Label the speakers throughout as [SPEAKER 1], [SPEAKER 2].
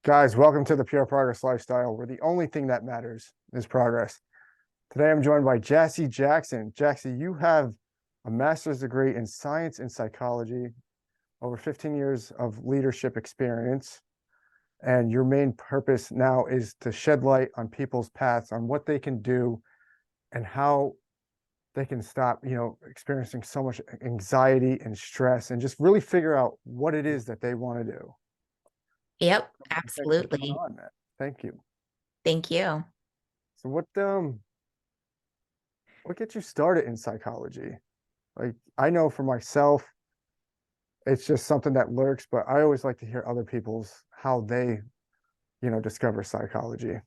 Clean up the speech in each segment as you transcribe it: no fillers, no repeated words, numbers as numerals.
[SPEAKER 1] Guys, welcome to the Pure Progress Lifestyle, where the only thing that matters is progress. Today I'm joined by Jassy Jackson. Jassy, you have a master's degree in science and psychology, over 15 years of leadership experience, and your main purpose now is to shed light on people's paths, on what they can do and how they can stop, experiencing so much anxiety and stress and just really figure out what it is that they want to do.
[SPEAKER 2] Yep,
[SPEAKER 1] Thanks for coming
[SPEAKER 2] absolutely.
[SPEAKER 1] on, man. Thank you.
[SPEAKER 2] Thank you.
[SPEAKER 1] So what gets you started in psychology? Like, I know for myself, it's just something that lurks, but I always like to hear other people's how they, discover psychology.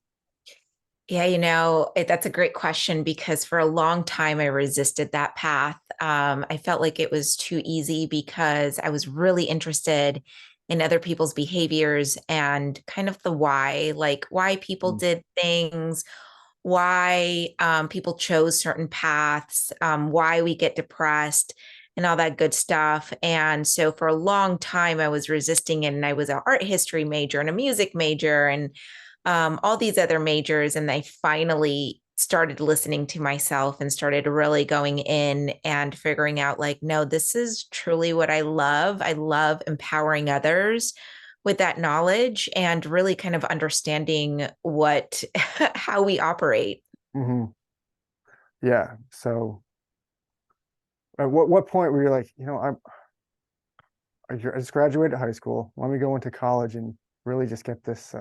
[SPEAKER 2] Yeah, that's a great question because for a long time I resisted that path. I felt like it was too easy because I was really interested in other people's behaviors and kind of the why, like why people
[SPEAKER 1] Mm.
[SPEAKER 2] did things, why people chose certain paths, why we get depressed, and all that good stuff. And so for a long time, I was resisting it. And I was an art history major and a music major and all these other majors. And I finally started listening to myself and started really going in and figuring out like, no, this is truly what I love. I love empowering others with that knowledge and really kind of understanding how we operate.
[SPEAKER 1] Hmm. Yeah. So at what point were you like, I just graduated high school. Let me go into college and really just get this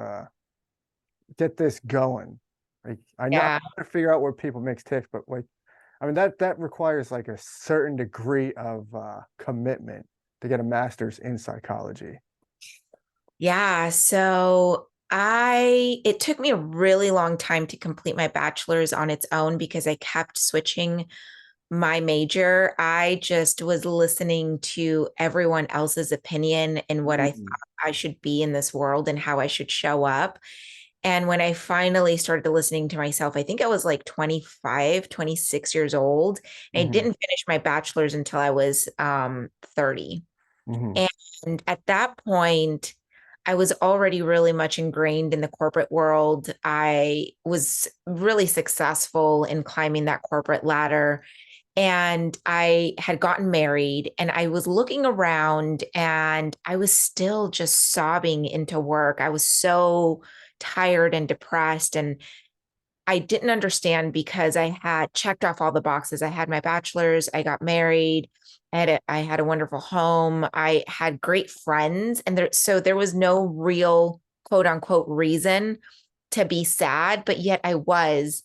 [SPEAKER 1] going. Like, I know I'm
[SPEAKER 2] Yeah.
[SPEAKER 1] trying to figure out where people makes tick, but like, I mean that requires like a certain degree of commitment to get a master's in psychology.
[SPEAKER 2] Yeah. It took me a really long time to complete my bachelor's on its own because I kept switching my major. I just was listening to everyone else's opinion and what I thought
[SPEAKER 1] Mm.
[SPEAKER 2] I should be in this world and how I should show up. And when I finally started listening to myself, I think I was like 25, 26 years old. And I
[SPEAKER 1] Hmm.
[SPEAKER 2] didn't finish my bachelor's until I was 30.
[SPEAKER 1] Hmm.
[SPEAKER 2] And at that point, I was already really much ingrained in the corporate world. I was really successful in climbing that corporate ladder. And I had gotten married and I was looking around and I was still just sobbing into work. I was so tired and depressed. And I didn't understand because I had checked off all the boxes. I had my bachelor's, I got married, I had a wonderful home, I had great friends, and there was no real quote unquote reason to be sad, but yet I was.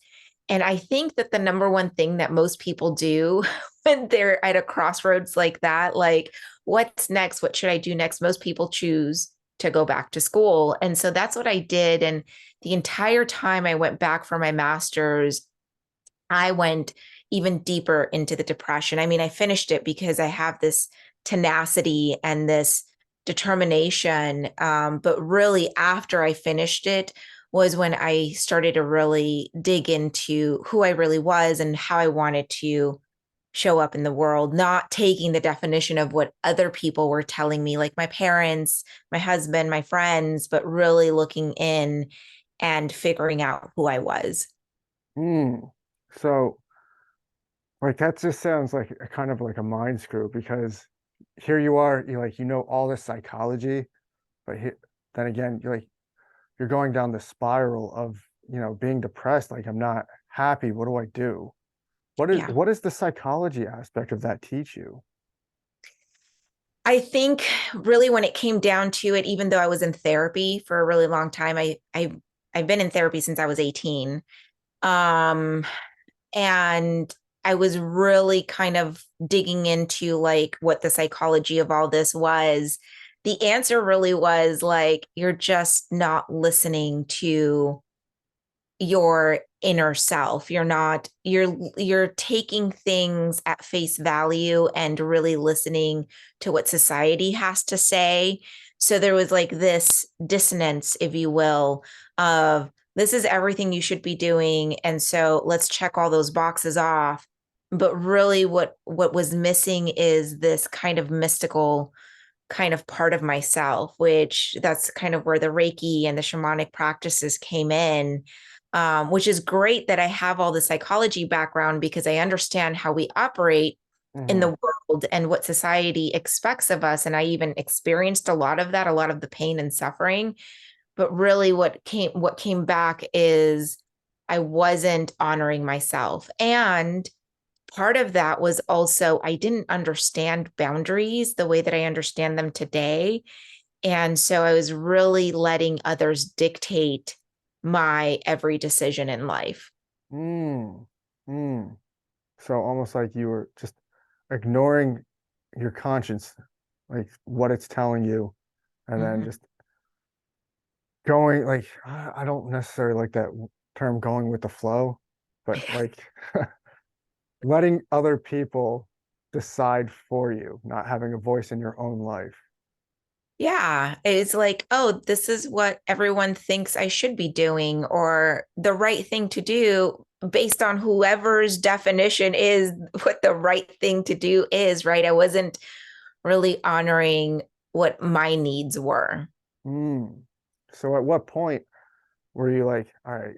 [SPEAKER 2] And I think that the number one thing that most people do when they're at a crossroads like that, like what's next? What should I do next? Most people choose to go back to school. And so that's what I did. And the entire time I went back for my master's, I went even deeper into the depression. I mean, I finished it because I have this tenacity and this determination. But really, after I finished it, was when I started to really dig into who I really was and how I wanted to show up in the world, not taking the definition of what other people were telling me, like my parents, my husband, my friends, but really looking in and figuring out who I was.
[SPEAKER 1] Mm. So, like, that just sounds like a kind of like a mind screw, because here you are, you know all this psychology, but then again, you're going down the spiral of, being depressed. Like, I'm not happy. What do I do? What is
[SPEAKER 2] Yeah.
[SPEAKER 1] what is the psychology aspect of that teach you?
[SPEAKER 2] I think really when it came down to it, even though I was in therapy for a really long time, I've been in therapy since I was 18. Um, and I was really kind of digging into like what the psychology of all this was. The answer really was like, you're just not listening to your inner self. You're taking things at face value and really listening to what society has to say. So there was like this dissonance, if you will, of this is everything you should be doing, and so let's check all those boxes off. But really what was missing is this kind of mystical kind of part of myself, which that's kind of where the Reiki and the shamanic practices came in. Which is great that I have all the psychology background because I understand how we operate in
[SPEAKER 1] Hmm.
[SPEAKER 2] the world and what society expects of us. And I even experienced a lot of that, a lot of the pain and suffering. But really what came back is I wasn't honoring myself. And part of that was also I didn't understand boundaries the way that I understand them today. And so I was really letting others dictate my every decision in life.
[SPEAKER 1] Mm. Mm. So almost like you were just ignoring your conscience, like what it's telling you, and then
[SPEAKER 2] Mhm.
[SPEAKER 1] just going like I don't necessarily like that term going with the flow, but like letting other people decide for you, not having a voice in your own life.
[SPEAKER 2] Yeah, it's like, oh, this is what everyone thinks I should be doing, or the right thing to do based on whoever's definition is what the right thing to do is, right? I wasn't really honoring what my needs were.
[SPEAKER 1] Mm. So at what point were you like, all right,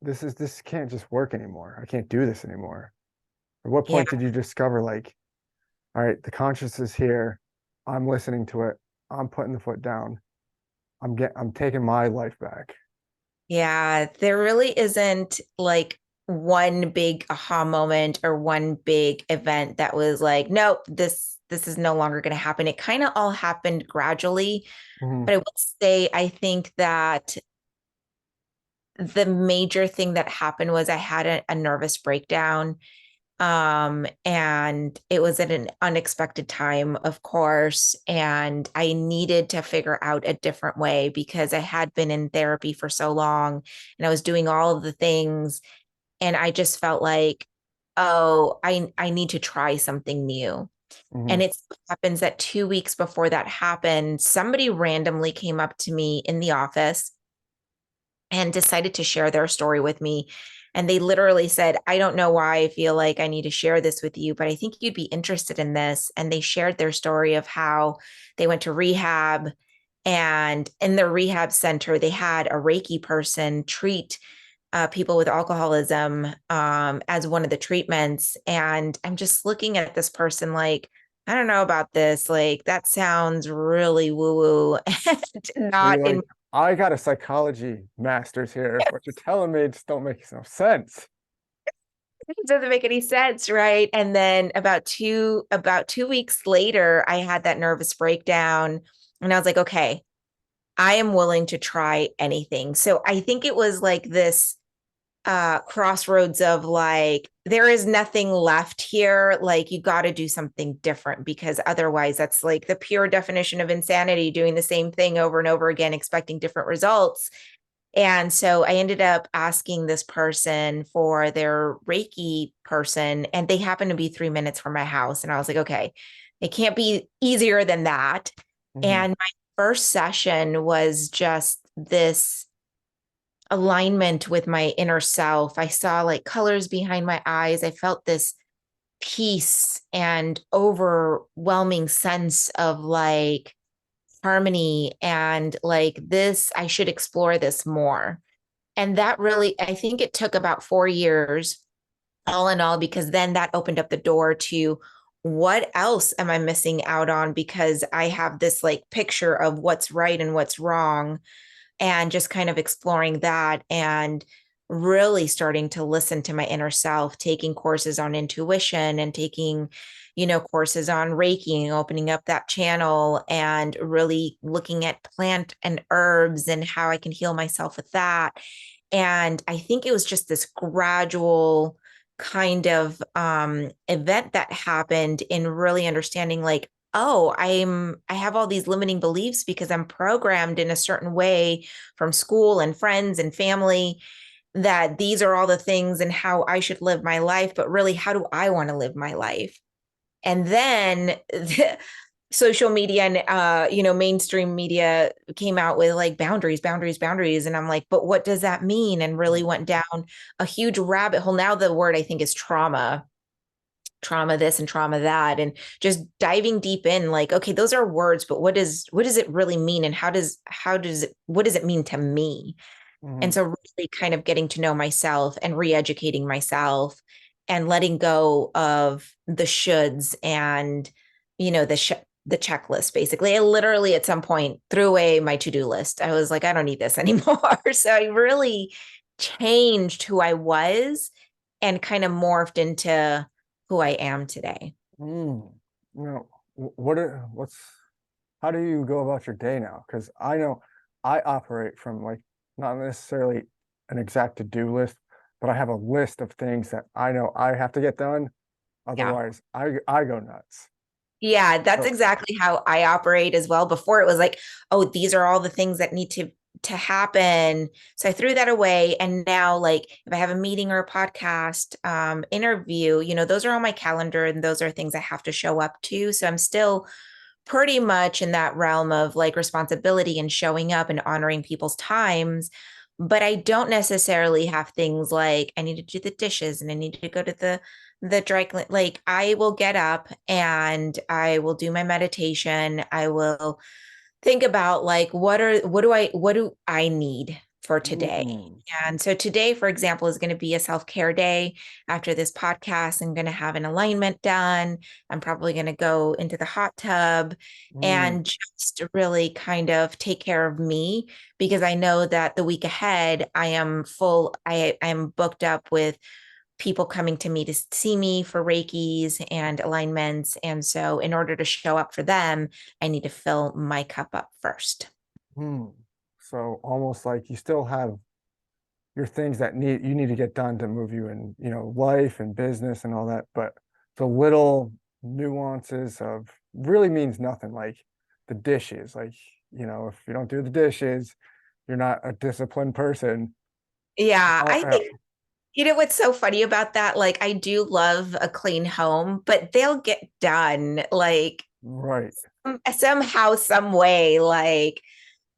[SPEAKER 1] this can't just work anymore. I can't do this anymore. At what
[SPEAKER 2] Yeah.
[SPEAKER 1] point did you discover like, all right, the conscience is here. I'm listening to it. I'm putting the foot down. I'm taking my life back.
[SPEAKER 2] Yeah, there really isn't like one big aha moment or one big event that was like, nope, this is no longer going to happen. It kind of all happened gradually,
[SPEAKER 1] Hmm.
[SPEAKER 2] but I will say I think that the major thing that happened was I had a nervous breakdown. And it was at an unexpected time, of course, and I needed to figure out a different way because I had been in therapy for so long and I was doing all of the things, and I just felt like, oh, I need to try something new.
[SPEAKER 1] Hmm.
[SPEAKER 2] And it happens that 2 weeks before that happened, somebody randomly came up to me in the office and decided to share their story with me. And they literally said, I don't know why I feel like I need to share this with you, but I think you'd be interested in this. And they shared their story of how they went to rehab. And in the rehab center, they had a Reiki person treat people with alcoholism as one of the treatments. And I'm just looking at this person like, I don't know about this. Like, that sounds really woo woo and
[SPEAKER 1] Were
[SPEAKER 2] not
[SPEAKER 1] you
[SPEAKER 2] in.
[SPEAKER 1] like, I got a psychology master's here. What you're telling me just don't make no sense.
[SPEAKER 2] It doesn't make any sense, right? And then about 2 weeks later, I had that nervous breakdown, and I was like, okay, I am willing to try anything. So I think it was like this crossroads of like, there is nothing left here. Like, you got to do something different because otherwise, that's like the pure definition of insanity, doing the same thing over and over again, expecting different results. And so I ended up asking this person for their Reiki person, and they happened to be 3 minutes from my house. And I was like, okay, it can't be easier than that.
[SPEAKER 1] Hmm.
[SPEAKER 2] And my first session was just this alignment with my inner self. I saw like colors behind my eyes. I felt this peace and overwhelming sense of like harmony and like this, I should explore this more. And that really, I think it took about 4 years, all in all, because then that opened up the door to what else am I missing out on? Because I have this like picture of what's right and what's wrong, and just kind of exploring that and really starting to listen to my inner self, taking courses on intuition and taking, courses on Reiki and opening up that channel and really looking at plant and herbs and how I can heal myself with that. And I think it was just this gradual kind of event that happened in really understanding like, oh, I have all these limiting beliefs because I'm programmed in a certain way from school and friends and family, that these are all the things and how I should live my life, but really, how do I want to live my life? And then social media and mainstream media came out with like boundaries, boundaries, boundaries, and I'm like, but what does that mean? And really went down a huge rabbit hole. Now the word I think is trauma, trauma this and trauma that, and just diving deep in, like, okay, those are words, but what does it really mean, and how does it what does it mean to me? And
[SPEAKER 1] Mhm.
[SPEAKER 2] so really kind of getting to know myself and re-educating myself and letting go of the shoulds and, the checklist. Basically, I literally at some point threw away my to-do list. I was like, I don't need this anymore. So I really changed who I was and kind of morphed into who I am today.
[SPEAKER 1] Mm. No, what's how do you go about your day now? Because I know I operate from like not necessarily an exact to-do list, but I have a list of things that I know I have to get done.
[SPEAKER 2] Yeah.
[SPEAKER 1] Otherwise, I go nuts.
[SPEAKER 2] Yeah, that's
[SPEAKER 1] So,
[SPEAKER 2] exactly how I operate as well. Before it was like, oh, these are all the things that need to happen. So I threw that away. And now, like, if I have a meeting or a podcast interview, those are on my calendar and those are things I have to show up to. So I'm still pretty much in that realm of like responsibility and showing up and honoring people's times. But I don't necessarily have things like I need to do the dishes and I need to go to the dry clean. Like I will get up and I will do my meditation. I will think about like what do I need for today?
[SPEAKER 1] mm,
[SPEAKER 2] And so today, for example, is going to be a self-care day. After this podcast, I'm going to have an alignment done. I'm probably going to go into the hot tub
[SPEAKER 1] mm,
[SPEAKER 2] and just really kind of take care of me because I know that the week ahead I am full. I am booked up with people coming to me to see me for Reikis and alignments. And so, in order to show up for them, I need to fill my cup up first.
[SPEAKER 1] mm. So almost like you still have your things that need to get done to move you in, life and business and all that, but the little nuances of really means nothing, like the dishes, like, if you don't do the dishes, you're not a disciplined person.
[SPEAKER 2] Yeah,
[SPEAKER 1] Oh,
[SPEAKER 2] I think, what's so funny about that? Like, I do love a clean home, but they'll get done like
[SPEAKER 1] right.
[SPEAKER 2] somehow, some way. Like,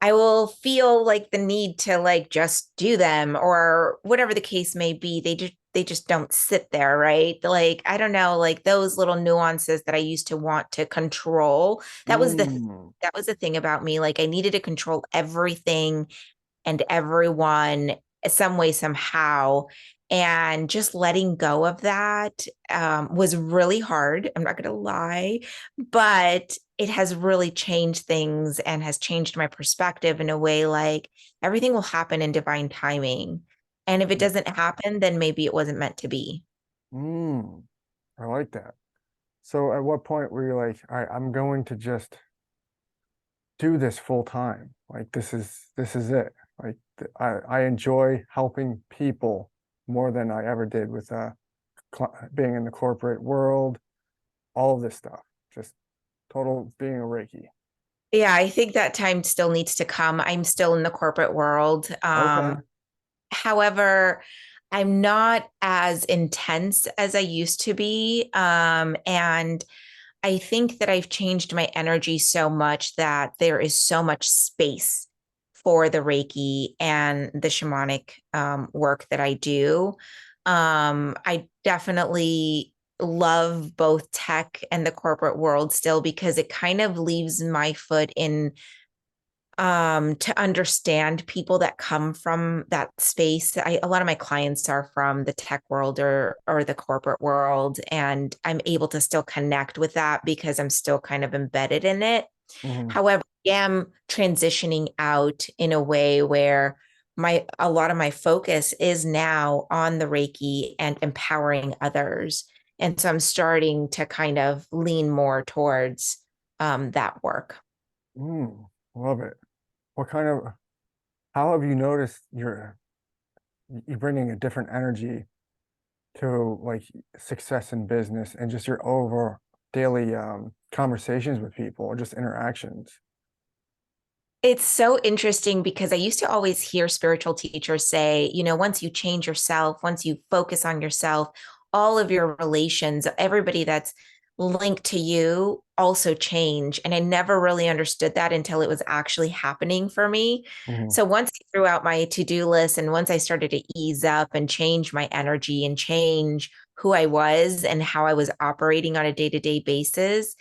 [SPEAKER 2] I will feel like the need to like just do them or whatever the case may be. They just don't sit there, right? Like I don't know, like those little nuances that I used to want to control.
[SPEAKER 1] Mm,
[SPEAKER 2] That was the thing about me. Like I needed to control everything and everyone some way somehow, and just letting go of that was really hard, I'm not going to lie, but it has really changed things and has changed my perspective in a way like everything will happen in divine timing, and if it doesn't happen then maybe it wasn't meant to be.
[SPEAKER 1] mm, I like that. So at what point were you like, all right, I'm going to just do this full time? Like this is it. Like I enjoy helping people more than I ever did with being in the corporate world, all of this stuff. Just total being a Reiki.
[SPEAKER 2] Yeah, I think that time still needs to come. I'm still in the corporate world.
[SPEAKER 1] Okay.
[SPEAKER 2] However, I'm not as intense as I used to be. And I think that I've changed my energy so much that there is so much space for the Reiki and the shamanic work that I do. I definitely love both tech and the corporate world still because it kind of leaves my foot in to understand people that come from that space. A lot of my clients are from the tech world or the corporate world, and I'm able to still connect with that because I'm still kind of embedded in it.
[SPEAKER 1] Hmm.
[SPEAKER 2] However, I am transitioning out in a way where my a lot of my focus is now on the Reiki and empowering others. And so I'm starting to kind of lean more towards that work.
[SPEAKER 1] Love it. What kind of, how have you noticed you bringing a different energy to like success in business and just your over daily conversations with people or just interactions?
[SPEAKER 2] It's so interesting because I used to always hear spiritual teachers say, once you change yourself, once you focus on yourself, all of your relations, everybody that's linked to you also change. And I never really understood that until it was actually happening for me.
[SPEAKER 1] Hmm.
[SPEAKER 2] So once I threw out my to do list and once I started to ease up and change my energy and change who I was and how I was operating on a day-to-day basis,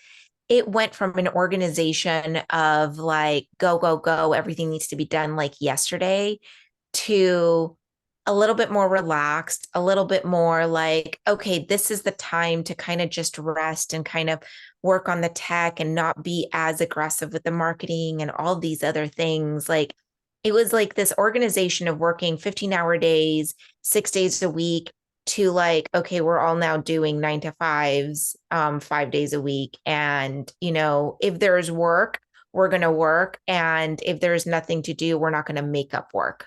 [SPEAKER 2] it went from an organization of like, go, go, go, everything needs to be done like yesterday, to a little bit more relaxed, a little bit more like, okay, this is the time to kind of just rest and kind of work on the tech and not be as aggressive with the marketing and all these other things. Like, it was like this organization of working 15-hour days, 6 days a week, to like, okay, we're all now doing 9 to 5s, 5 days a week. And, if there's work, we're going to work. And if there's nothing to do, we're not going to make up work,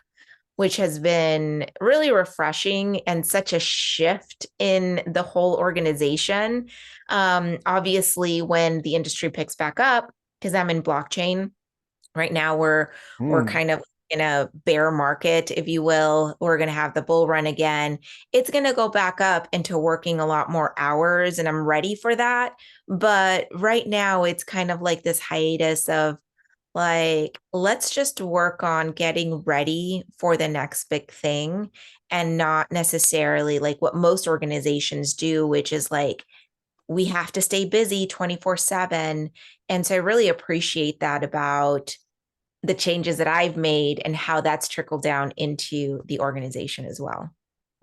[SPEAKER 2] which has been really refreshing and such a shift in the whole organization. Obviously, when the industry picks back up, because I'm in blockchain right now, we're
[SPEAKER 1] Mm,
[SPEAKER 2] kind of in a bear market, if you will. We're going to have the bull run again. It's going to go back up into working a lot more hours, and I'm ready for that. But right now, it's kind of like this hiatus of like, let's just work on getting ready for the next big thing, and not necessarily like what most organizations do, which is like, we have to stay busy 24/7. And so I really appreciate that about the changes that I've made and how that's trickled down into the organization as well.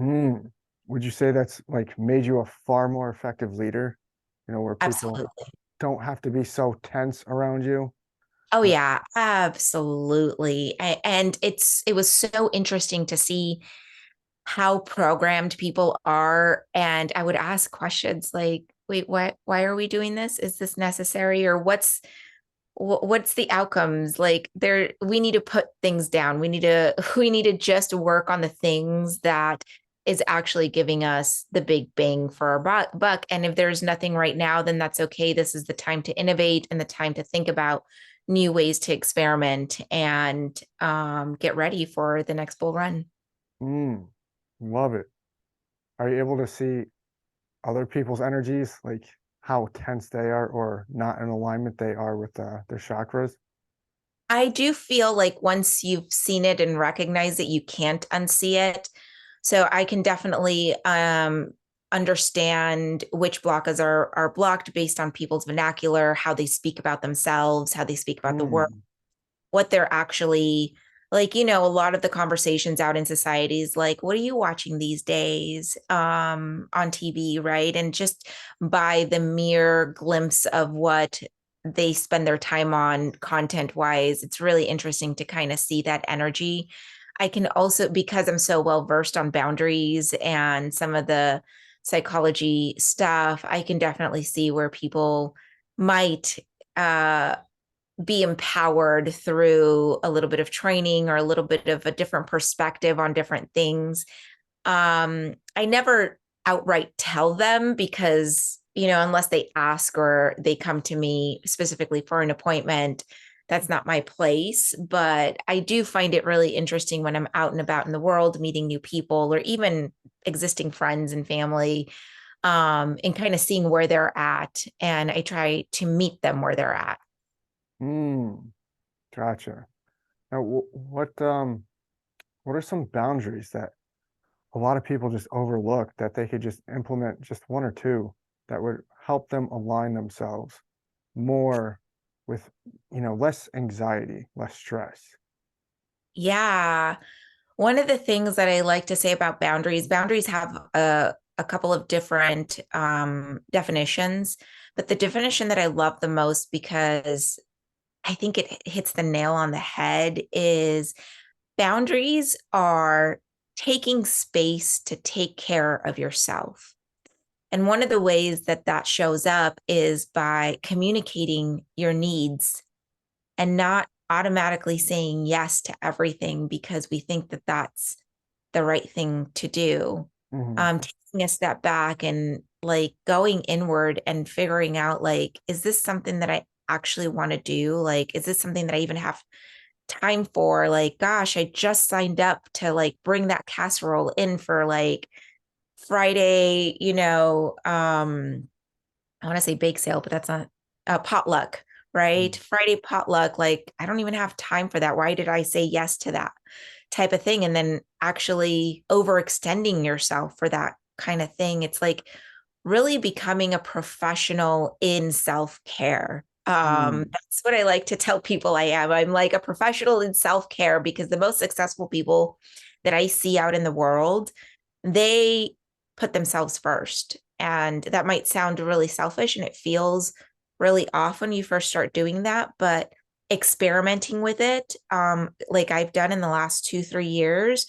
[SPEAKER 1] mm. Would you say that's like made you a far more effective leader? Where people
[SPEAKER 2] Absolutely.
[SPEAKER 1] don't have to be so tense around you?
[SPEAKER 2] Oh
[SPEAKER 1] Uh,
[SPEAKER 2] yeah, absolutely. And it was so interesting to see how programmed people are. And I would ask questions like, wait, why are we doing this? Is this necessary? Or what's the outcomes? Like, we need to put things down. We need to just work on the things that is actually giving us the big bang for our buck. And if there's nothing right now, then that's okay. This is the time to innovate and the time to think about new ways to experiment and get ready for the next bull run.
[SPEAKER 1] mm, love it. Are you able to see other people's energies, like how tense they are or not in alignment they are with their chakras?
[SPEAKER 2] I do feel like once you've seen it and recognized it, you can't unsee it. So I can definitely understand which blockers are blocked based on people's vernacular, how they speak about themselves, how they speak about the world,
[SPEAKER 1] Mm,
[SPEAKER 2] what they're actually like. A lot of the conversations out in society is like, what are you watching these days on TV, right? And just by the mere glimpse of what they spend their time on content wise, it's really interesting to kind of see that energy. I can also, because I'm so well versed on boundaries and some of the psychology stuff, I can definitely see where people might uh be empowered through a little bit of training or a little bit of a different perspective on different things. I never outright tell them because, unless they ask or they come to me specifically for an appointment, that's not my place. But I do find it really interesting when I'm out and about in the world, meeting new people or even existing friends and family, and kind of seeing where they're at. And I try to meet them where they're at.
[SPEAKER 1] mm, gotcha. Now, what are some boundaries that a lot of people just overlook that they could just implement just one or two that would help them align themselves more with, less anxiety, less stress?
[SPEAKER 2] Yeah. One of the things that I like to say about boundaries have a couple of different definitions, but the definition that I love the most, because I think it hits the nail on the head, is boundaries are taking space to take care of yourself. And one of the ways that that shows up is by communicating your needs and not automatically saying yes to everything because we think that that's the right thing to do.
[SPEAKER 1] Hmm.
[SPEAKER 2] Taking a step back and like going inward and figuring out, like, is this something that I actually want to do? Like, is this something that I even have time for? Like, gosh, I just signed up to like bring that casserole in for like Friday, I want to say bake sale, but that's not potluck, right? Friday potluck. Like, I don't even have time for that. Why did I say yes to that type of thing? And then actually overextending yourself for that kind of thing. It's like really becoming a professional in self-care.
[SPEAKER 1] Mm,
[SPEAKER 2] That's what I like to tell people I am. I'm like a professional in self-care because the most successful people that I see out in the world, they put themselves first. And that might sound really selfish and it feels really off when you first start doing that, but experimenting with it, like I've done in the last 2, 3 years,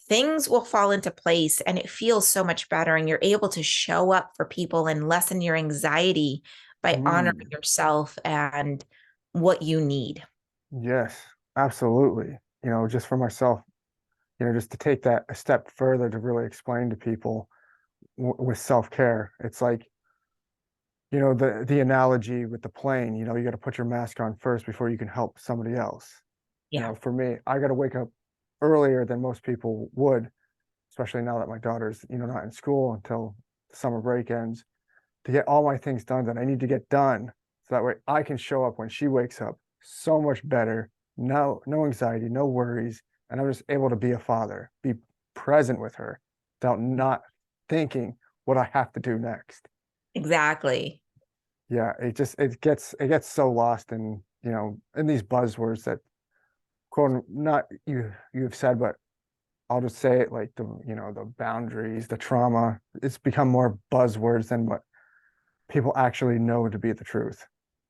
[SPEAKER 2] things will fall into place and it feels so much better. And you're able to show up for people and lessen your anxiety by honoring
[SPEAKER 1] mm,
[SPEAKER 2] yourself and what you need.
[SPEAKER 1] yes, absolutely. Just for myself, just to take that a step further to really explain to people with self-care, it's like, the analogy with the plane, you got to put your mask on first before you can help somebody else.
[SPEAKER 2] Yeah.
[SPEAKER 1] For me, I got to wake up earlier than most people would, especially now that my daughter's, not in school until the summer break ends, to get all my things done that I need to get done. So that way I can show up when she wakes up so much better. No anxiety, no worries. And I'm just able to be a father, be present with her without not thinking what I have to do next.
[SPEAKER 2] Exactly.
[SPEAKER 1] Yeah, it gets so lost in, in these buzzwords that quote not you've said, but I'll just say it like the boundaries, the trauma. It's become more buzzwords than what people actually know to be the truth.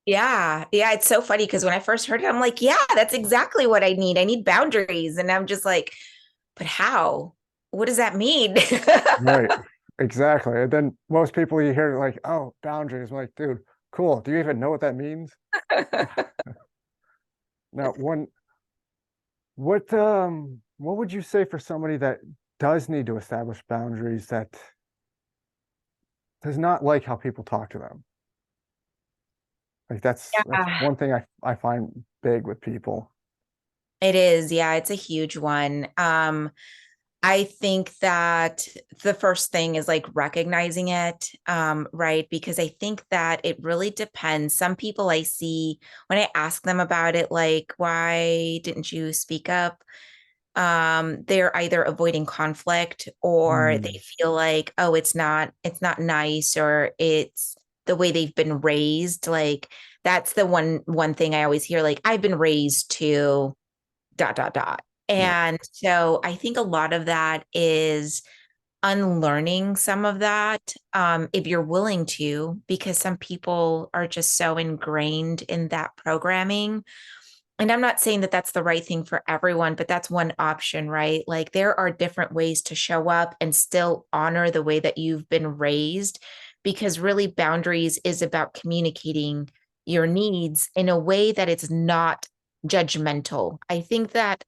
[SPEAKER 2] Yeah. Yeah. It's so funny because when I first heard it, I'm like, yeah, that's exactly what I need. I need boundaries. And I'm just like, but how? What does that mean?
[SPEAKER 1] Right. Exactly. And then most people you hear like, oh, boundaries. I'm like, dude, cool. Do you even know what that means? Now, what would you say for somebody that does need to establish boundaries that does not like how people talk to them? Like that's
[SPEAKER 2] Yeah.
[SPEAKER 1] one thing I find big with people.
[SPEAKER 2] It is. Yeah, it's a huge one. I think that the first thing is like recognizing it, right? Because I think that it really depends. Some people I see when I ask them about it, like, why didn't you speak up? They're either avoiding conflict or
[SPEAKER 1] Mm,
[SPEAKER 2] they feel like, oh, it's not nice, or it's the way they've been raised. Like that's the one thing I always hear, like, I've been raised to dot dot dot.
[SPEAKER 1] yeah.
[SPEAKER 2] And so I think a lot of that is unlearning some of that, if you're willing to, because some people are just so ingrained in that programming. And I'm not saying that that's the right thing for everyone, but that's one option, right? Like there are different ways to show up and still honor the way that you've been raised, because really boundaries is about communicating your needs in a way that it's not judgmental. I think that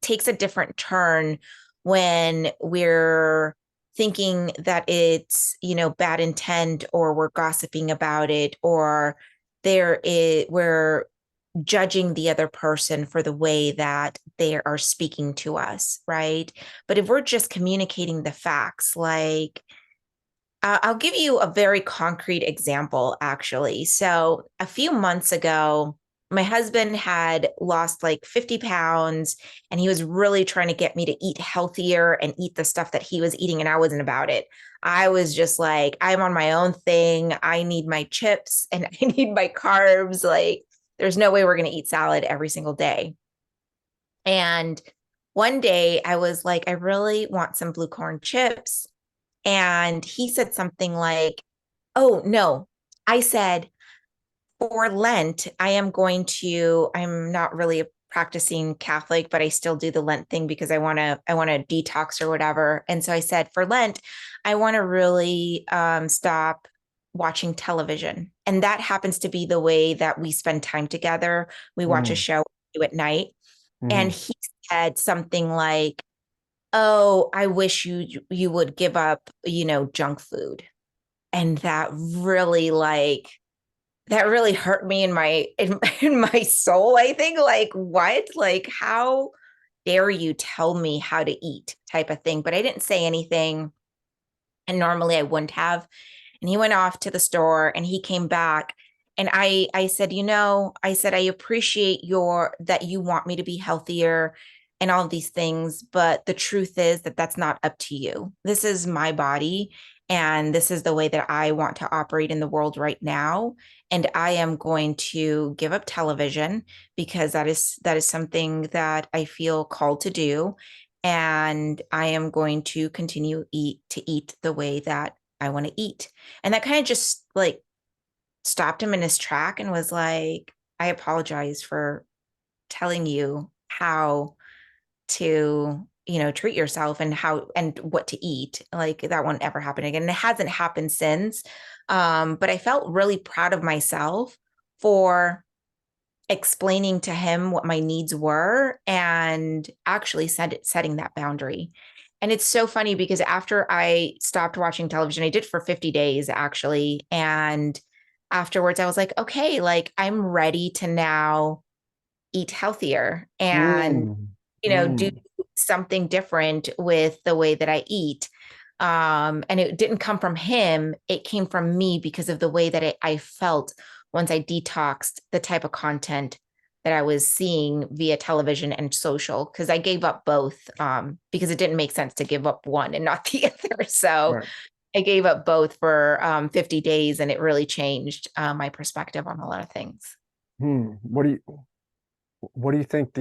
[SPEAKER 2] takes a different turn when we're thinking that it's, bad intent, or we're gossiping about it, or we're judging the other person for the way that they are speaking to us, right? But if we're just communicating the facts, like, I'll give you a very concrete example, actually. So, a few months ago, my husband had lost like 50 pounds and he was really trying to get me to eat healthier and eat the stuff that he was eating. And I wasn't about it. I was just like, I'm on my own thing. I need my chips and I need my carbs. Like, there's no way we're going to eat salad every single day. And one day I was like, I really want some blue corn chips. And he said something like, oh, no. I said, for Lent, I'm not really a practicing Catholic, but I still do the Lent thing because I want to detox or whatever. And so I said, for Lent, I want to really stop watching television. And that happens to be the way that we spend time together. We watch a
[SPEAKER 1] Mm,
[SPEAKER 2] show at night. And
[SPEAKER 1] hmm.
[SPEAKER 2] he said something like, oh, I wish you would give up, junk food. And that really hurt me in my soul. I think, like, what? Like, how dare you tell me how to eat, type of thing. But I didn't say anything. And normally I wouldn't have. And he went off to the store and he came back. And I said, I said, I appreciate that you want me to be healthier. and all of these things. But the truth is that that's not up to you. This is my body. And this is the way that I want to operate in the world right now. And I am going to give up television because that is something that I feel called to do. And I am going to continue to eat the way that I want to eat. And that kind of just like stopped him in his track and was like, I apologize for telling you how to, treat yourself and how and what to eat. Like that won't ever happen again. And it hasn't happened since. But I felt really proud of myself for explaining to him what my needs were and actually setting that boundary. And it's so funny because after I stopped watching television, I did for 50 days actually. And afterwards, I was like, okay, like I'm ready to now eat healthier and,
[SPEAKER 1] Mm,
[SPEAKER 2] do
[SPEAKER 1] mm,
[SPEAKER 2] something different with the way that I eat. And it didn't come from him, it came from me because of the way that I felt once I detoxed the type of content that I was seeing via television and social, because I gave up both because it didn't make sense to give up one and not the other. So
[SPEAKER 1] right.
[SPEAKER 2] I gave up both for 50 days and it really changed my perspective on a lot of things.
[SPEAKER 1] What do you think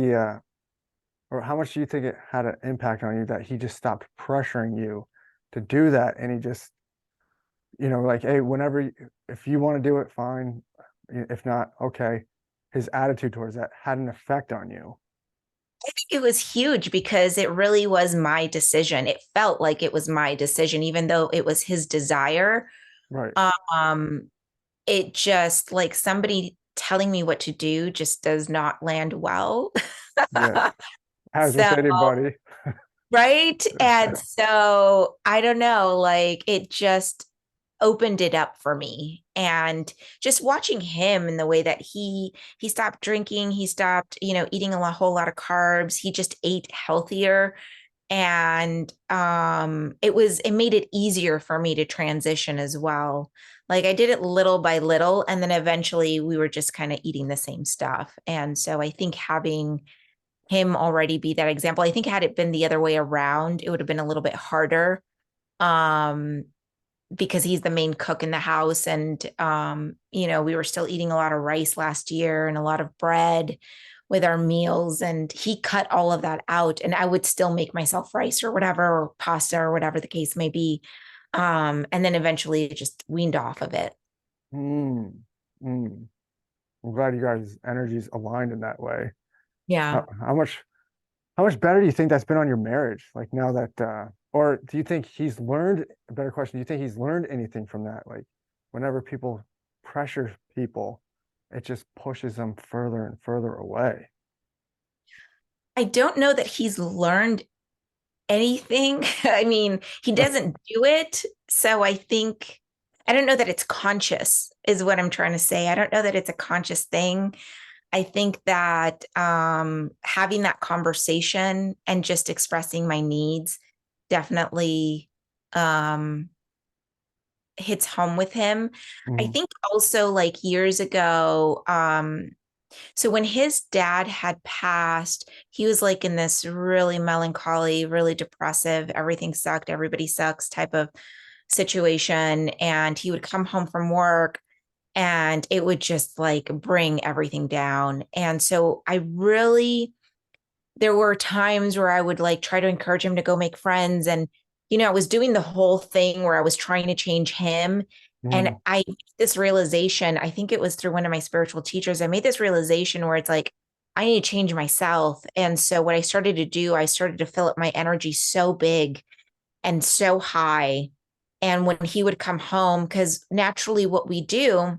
[SPEAKER 1] or how much do you think it had an impact on you that he just stopped pressuring you to do that and he just, like, hey, if you want to do it, fine. If not, okay. His attitude towards that had an effect on you.
[SPEAKER 2] I think it was huge because it really was my decision. It felt like it was my decision, even though it was his desire.
[SPEAKER 1] Right.
[SPEAKER 2] Um, it just like somebody telling me what to do just does not land well.
[SPEAKER 1] Yeah. As with
[SPEAKER 2] So,
[SPEAKER 1] anybody.
[SPEAKER 2] right. And so I don't know, like it just opened it up for me. And just watching him in the way that he stopped drinking, he stopped, eating whole lot of carbs. He just ate healthier. And it made it easier for me to transition as well. Like I did it little by little, and then eventually we were just kind of eating the same stuff. And so I think having him already be that example, I think had it been the other way around, it would have been a little bit harder. Um, because he's the main cook in the house, and we were still eating a lot of rice last year and a lot of bread with our meals, and he cut all of that out, and I would still make myself rice or whatever, or pasta or whatever the case may be. And then eventually it just weaned off of it.
[SPEAKER 1] Mm, mm. I'm glad you guys' energies aligned in that way.
[SPEAKER 2] Yeah.
[SPEAKER 1] How much better do you think that's been on your marriage? Like now that, or do you think he's learned, a better question, do you think he's learned anything from that? Like whenever people pressure people, it just pushes them further and further away.
[SPEAKER 2] I don't know that he's learned anything. I mean, he doesn't do it. So I don't know that it's conscious, is what I'm trying to say. I don't know that it's a conscious thing. I think that having that conversation and just expressing my needs definitely um, hits home with him. I
[SPEAKER 1] Mhm.
[SPEAKER 2] think also like years ago, so when his dad had passed, he was like in this really melancholy, really depressive, everything sucked, everybody sucks type of situation. And he would come home from work and it would just like bring everything down. And so there were times where I would like try to encourage him to go make friends. And, I was doing the whole thing where I was trying to change him. And
[SPEAKER 1] Mhm.
[SPEAKER 2] this realization, I think it was through one of my spiritual teachers, I made this realization where it's like, I need to change myself. And so what I started to do, I started to fill up my energy so big and so high. And when he would come home, because naturally what we do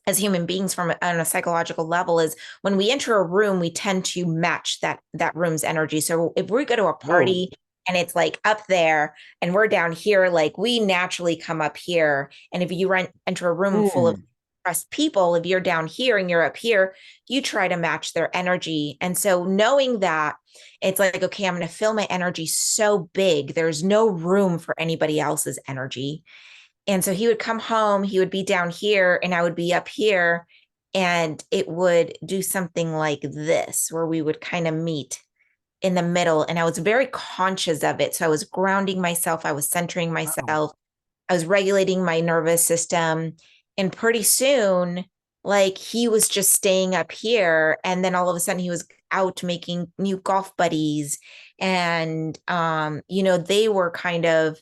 [SPEAKER 2] as human beings on a psychological level is when we enter a room, we tend to match that room's energy. So if we go to a
[SPEAKER 1] Whoa.
[SPEAKER 2] party and it's like up there and we're down here, like we naturally come up here. And if you enter a room full of
[SPEAKER 1] Mm.
[SPEAKER 2] depressed people, if you're down here and you're up here, you try to match their energy. And so knowing that, it's like, okay, I'm going to fill my energy so big, there's no room for anybody else's energy. And so he would come home, he would be down here, and I would be up here. And it would do something like this, where we would kind of meet in the middle, and I was very conscious of it. So I was grounding myself, I was centering
[SPEAKER 1] Wow.
[SPEAKER 2] myself, I was regulating my nervous system. And pretty soon, like he was just staying up here. And then all of a sudden he was out making new golf buddies. And they were kind of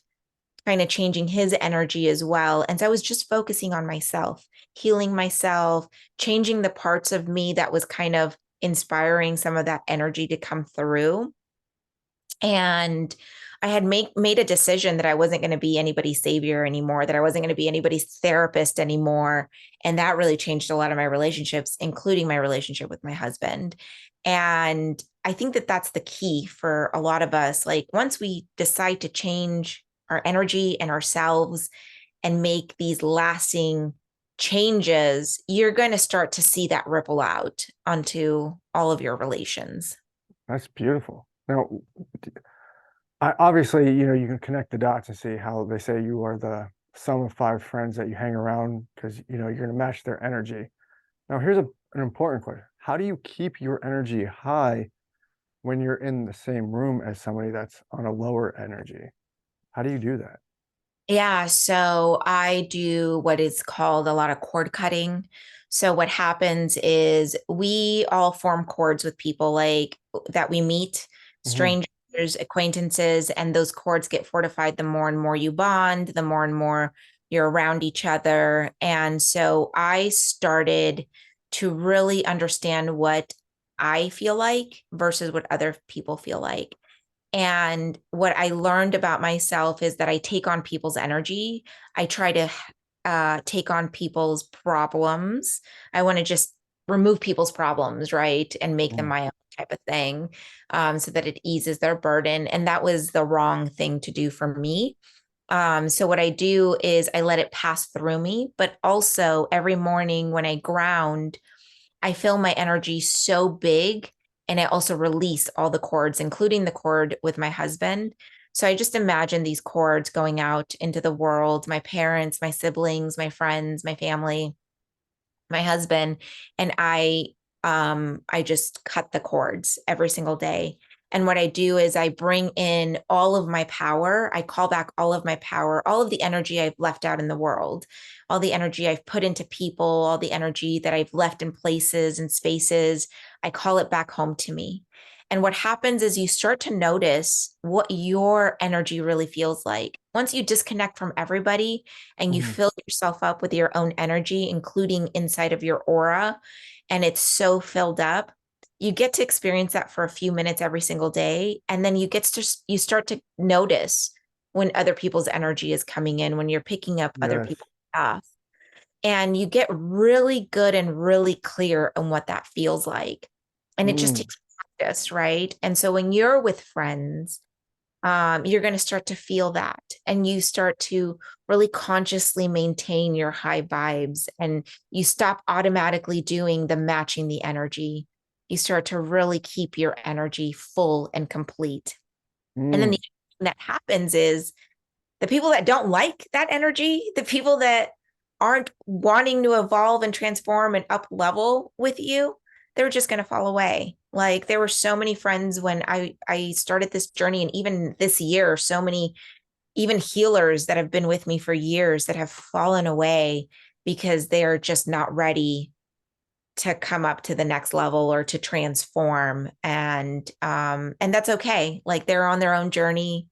[SPEAKER 2] changing his energy as well. And so I was just focusing on myself, healing myself, changing the parts of me that was kind of inspiring some of that energy to come through. And I had made a decision that I wasn't going to be anybody's savior anymore, that I wasn't going to be anybody's therapist anymore. And that really changed a lot of my relationships, including my relationship with my husband. And I think that that's the key for a lot of us. Like once we decide to change our energy and ourselves and make these lasting changes, you're going to start to see that ripple out onto all of your relations.
[SPEAKER 1] That's beautiful. Now, obviously, you can connect the dots and see how they say you are the sum of five friends that you hang around because, you're going to match their energy. Now, here's an important question. How do you keep your energy high when you're in the same room as somebody that's on a lower energy? How do you do that?
[SPEAKER 2] Yeah, so I do what is called a lot of cord cutting. So what happens is we all form cords with people like that we meet,
[SPEAKER 1] Hmm.
[SPEAKER 2] strangers, acquaintances, and those cords get fortified the more and more you bond, the more and more you're around each other. And so I started to really understand what I feel like versus what other people feel like. And what I learned about myself is that I take on people's energy. I try to take on people's problems. I want to just remove people's problems, right? And make them
[SPEAKER 1] Mm.
[SPEAKER 2] my own type of thing, so that it eases their burden. And that was the wrong thing to do for me. So what I do is I let it pass through me, but also every morning when I ground, I feel my energy so big, and I also release all the cords, including the cord with my husband. So I just imagine these cords going out into the world, my parents, my siblings, my friends, my family, my husband, and I just cut the cords every single day. And what I do is I bring in all of my power. I call back all of my power, all of the energy I've left out in the world, all the energy I've put into people, all the energy that I've left in places and spaces. I call it back home to me. And what happens is you start to notice what your energy really feels like. Once you disconnect from everybody and you
[SPEAKER 1] Mhm.
[SPEAKER 2] fill yourself up with your own energy, including inside of your aura, and it's so filled up, you get to experience that for a few minutes every single day. And then you start to notice when other people's energy is coming in, when you're picking up other
[SPEAKER 1] Yes.
[SPEAKER 2] people's stuff. And you get really good and really clear on what that feels like. And it just
[SPEAKER 1] Mm.
[SPEAKER 2] takes practice, right? And so when you're with friends, you're going to start to feel that, and you start to really consciously maintain your high vibes, and you stop automatically doing the matching the energy. You start to really keep your energy full and complete. And then the
[SPEAKER 1] Mm.
[SPEAKER 2] thing that happens is the people that don't like that energy, the people that aren't wanting to evolve and transform and up level with you, they're just going to fall away. Like there were so many friends when I started this journey, and even this year, so many even healers that have been with me for years that have fallen away because they are just not ready to come up to the next level or to transform. And that's okay. Like they're on their own journey.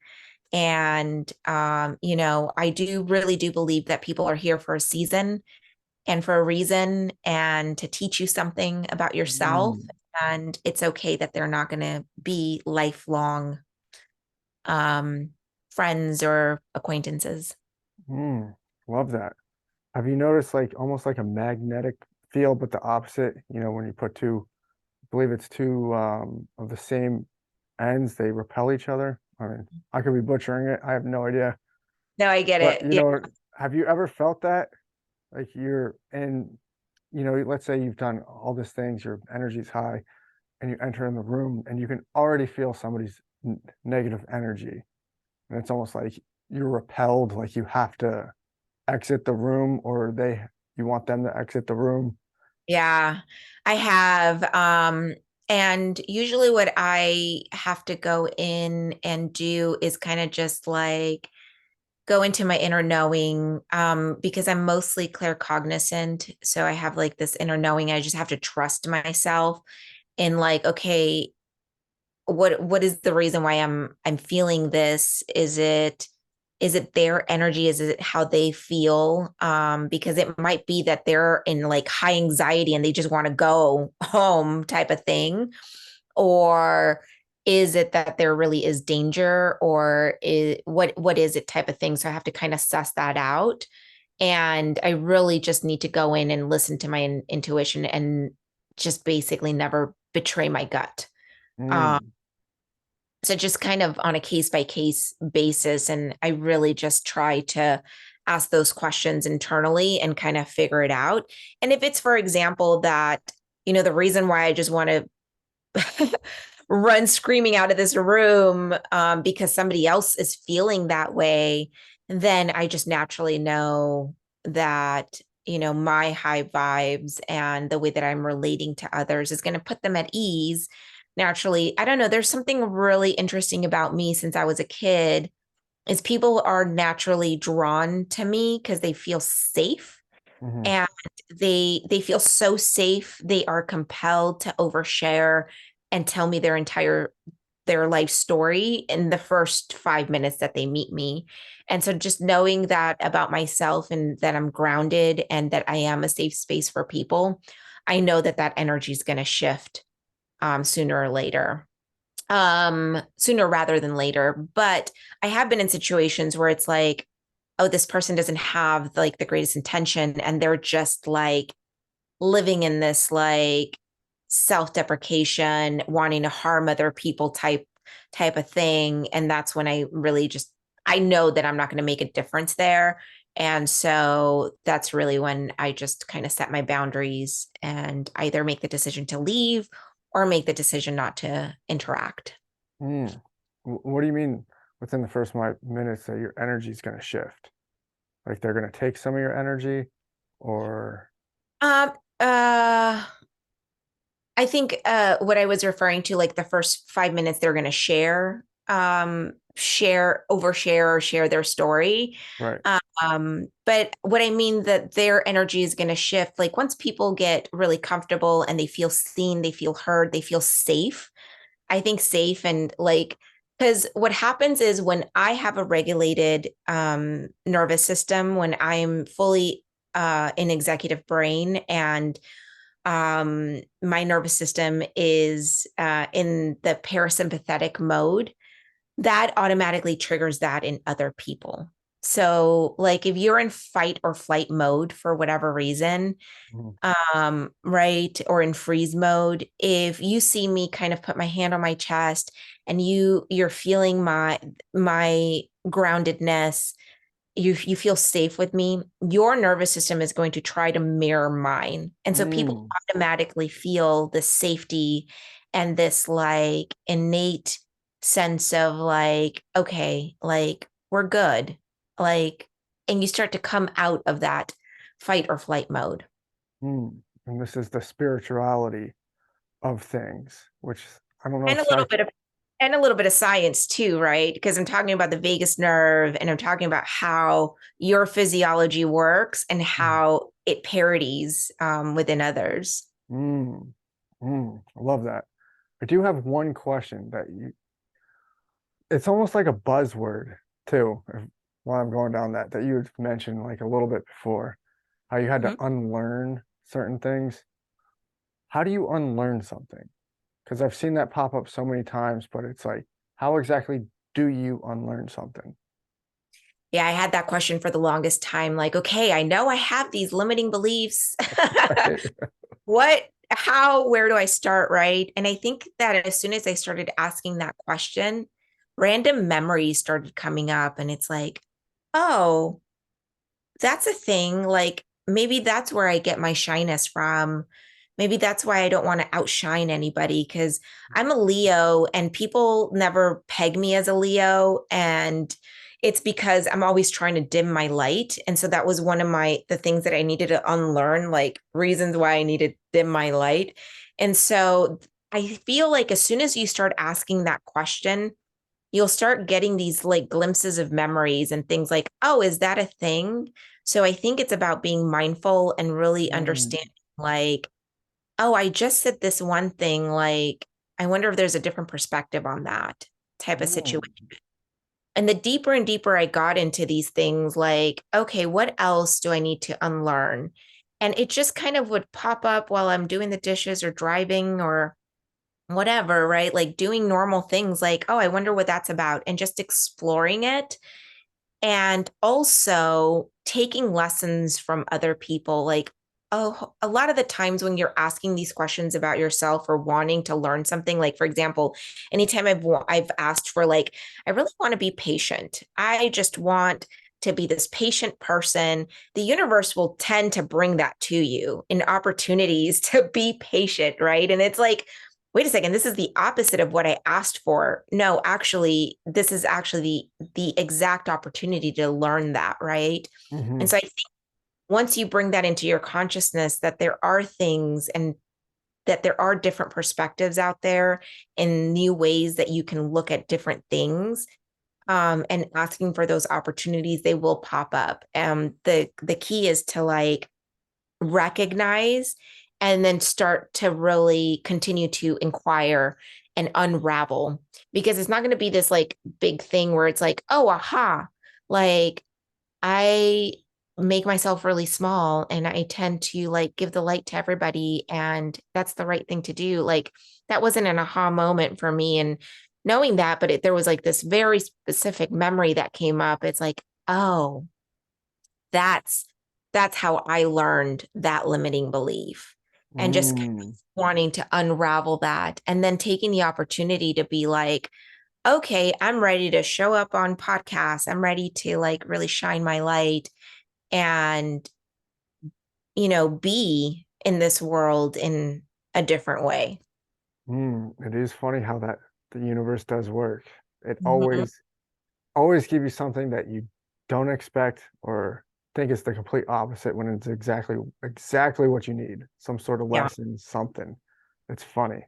[SPEAKER 2] And I do really do believe that people are here for a season and for a reason, and to teach you something about yourself.
[SPEAKER 1] Mm.
[SPEAKER 2] And it's okay that they're not going to be lifelong um friends or acquaintances.
[SPEAKER 1] Mm. Love that. Have you noticed like almost like a magnetic field, but the opposite? When you put two, I believe it's two of the same ends, they repel each other. I mean, I could be butchering it. I have no idea.
[SPEAKER 2] No, I get
[SPEAKER 1] But
[SPEAKER 2] it. Yeah.
[SPEAKER 1] have you ever felt that? Like you're in, let's say you've done all these things, your energy's high, and you enter in the room and you can already feel somebody's negative energy. And it's almost like you're repelled, like you have to exit the room or you want them to exit the room.
[SPEAKER 2] Yeah, I have. And usually what I have to go in and do is kind of just like go into my inner knowing, because I'm mostly claircognizant. So I have like this inner knowing. I just have to trust myself in like, okay, what is the reason why I'm feeling this? Is it their energy? Is it how they feel? Because it might be that they're in like high anxiety and they just want to go home type of thing. Or is it that there really is danger, or what is it type of thing? So I have to kind of suss that out. And I really just need to go in and listen to my intuition and just basically never betray my gut. Um,
[SPEAKER 1] Mm,
[SPEAKER 2] so just kind of on a case by case basis. And I really just try to ask those questions internally and kind of figure it out. And if it's, for example, that, the reason why I just want to run screaming out of this room, because somebody else is feeling that way, then I just naturally know that, my high vibes and the way that I'm relating to others is going to put them at ease. Naturally, I don't know. There's something really interesting about me since I was a kid is people are naturally drawn to me because they feel safe,
[SPEAKER 1] mhm,
[SPEAKER 2] and they feel so safe they are compelled to overshare and tell me their life story in the first 5 minutes that they meet me. And so just knowing that about myself and that I'm grounded and that I am a safe space for people, I know that that energy is going to shift, sooner or later, sooner rather than later. But I have been in situations where it's like, oh, this person doesn't have like the greatest intention and they're just like living in this like self-deprecation, wanting to harm other people type of thing. And that's when I really just I know that I'm not going to make a difference there. And so that's really when I just kind of set my boundaries and either make the decision to leave or make the decision not to interact.
[SPEAKER 1] mm. What do you mean within the first 5 minutes that your energy is going to shift? Like they're going to take some of your energy, or
[SPEAKER 2] Um, uh, I think what I was referring to, like the first 5 minutes, they're going to overshare, or share their story.
[SPEAKER 1] right?
[SPEAKER 2] But what I mean that their energy is going to shift. Like once people get really comfortable and they feel seen, they feel heard, they feel safe. I think safe and like, because what happens is when I have a regulated nervous system, when I'm fully in executive brain and my nervous system is in the parasympathetic mode, that automatically triggers that in other people. So, like, if you're in fight or flight mode for whatever reason,
[SPEAKER 1] Mhm.
[SPEAKER 2] right, or in freeze mode, if you see me kind of put my hand on my chest and you're feeling my groundedness, you feel safe with me, your nervous system is going to try to mirror mine. And so people
[SPEAKER 1] Mm,
[SPEAKER 2] automatically feel the safety and this like innate sense of like, okay, like we're good. Like, and you start to come out of that fight or flight mode.
[SPEAKER 1] mm. And this is the spirituality of things, which I don't know
[SPEAKER 2] And
[SPEAKER 1] if
[SPEAKER 2] a little
[SPEAKER 1] psych.
[SPEAKER 2] bit of and a little bit of science too, right? Because I'm talking about the vagus nerve and I'm talking about how your physiology works and how it parodies within others.
[SPEAKER 1] Mm, I love that. I do have one question that it's almost like a buzzword too, while I'm going down that you had mentioned like a little bit before, how you had to
[SPEAKER 2] Mhm.
[SPEAKER 1] unlearn certain things. How do you unlearn something? Because I've seen that pop up so many times, but it's like, how exactly do you unlearn something?
[SPEAKER 2] Yeah, I had that question for the longest time. Like, okay, I know I have these limiting beliefs. Where do I start? Right. And I think that as soon as I started asking that question, random memories started coming up. And it's like, oh, that's a thing. Like maybe that's where I get my shyness from. Maybe that's why I don't want to outshine anybody because I'm a Leo and people never peg me as a Leo. And it's because I'm always trying to dim my light. And so that was one of the things that I needed to unlearn, like reasons why I needed to dim my light. And so I feel like as soon as you start asking that question, you'll start getting these like glimpses of memories and things like, oh, is that a thing? So I think it's about being mindful and really
[SPEAKER 1] Mm,
[SPEAKER 2] understanding, like, oh, I just said this one thing. Like, I wonder if there's a different perspective on that type of situation.
[SPEAKER 1] mm,
[SPEAKER 2] And the deeper and deeper I got into these things, like, okay, what else do I need to unlearn? And it just kind of would pop up while I'm doing the dishes or driving or whatever, right? Like doing normal things like, oh, I wonder what that's about, and just exploring it. And also taking lessons from other people. Like, oh, a lot of the times when you're asking these questions about yourself or wanting to learn something, like, for example, anytime I've asked for, like, I really want to be patient. I just want to be this patient person. The universe will tend to bring that to you in opportunities to be patient, right? And it's like, wait a second, this is the opposite of what I asked for. No, actually, this is actually the exact opportunity to learn that, right? And
[SPEAKER 1] mhm,
[SPEAKER 2] so I think once you bring that into your consciousness, that there are things and that there are different perspectives out there and new ways that you can look at different things, and asking for those opportunities, they will pop up. The key is to like recognize and then start to really continue to inquire and unravel, because it's not going to be this like big thing where it's like, oh, aha, like I make myself really small and I tend to like give the light to everybody and that's the right thing to do. Like that wasn't an aha moment for me, and knowing that, but there was like this very specific memory that came up. It's like, oh, that's that's how I learned that limiting belief, and just
[SPEAKER 1] mm,
[SPEAKER 2] wanting to unravel that and then taking the opportunity to be like, okay, I'm ready to show up on podcasts. I'm ready to like really shine my light and, be in this world in a different way.
[SPEAKER 1] It is funny how that the universe does work. It
[SPEAKER 2] Mhm.
[SPEAKER 1] always give you something that you don't expect or think is the complete opposite when it's exactly what you need. Some sort of
[SPEAKER 2] Yeah.
[SPEAKER 1] lesson, something. It's funny.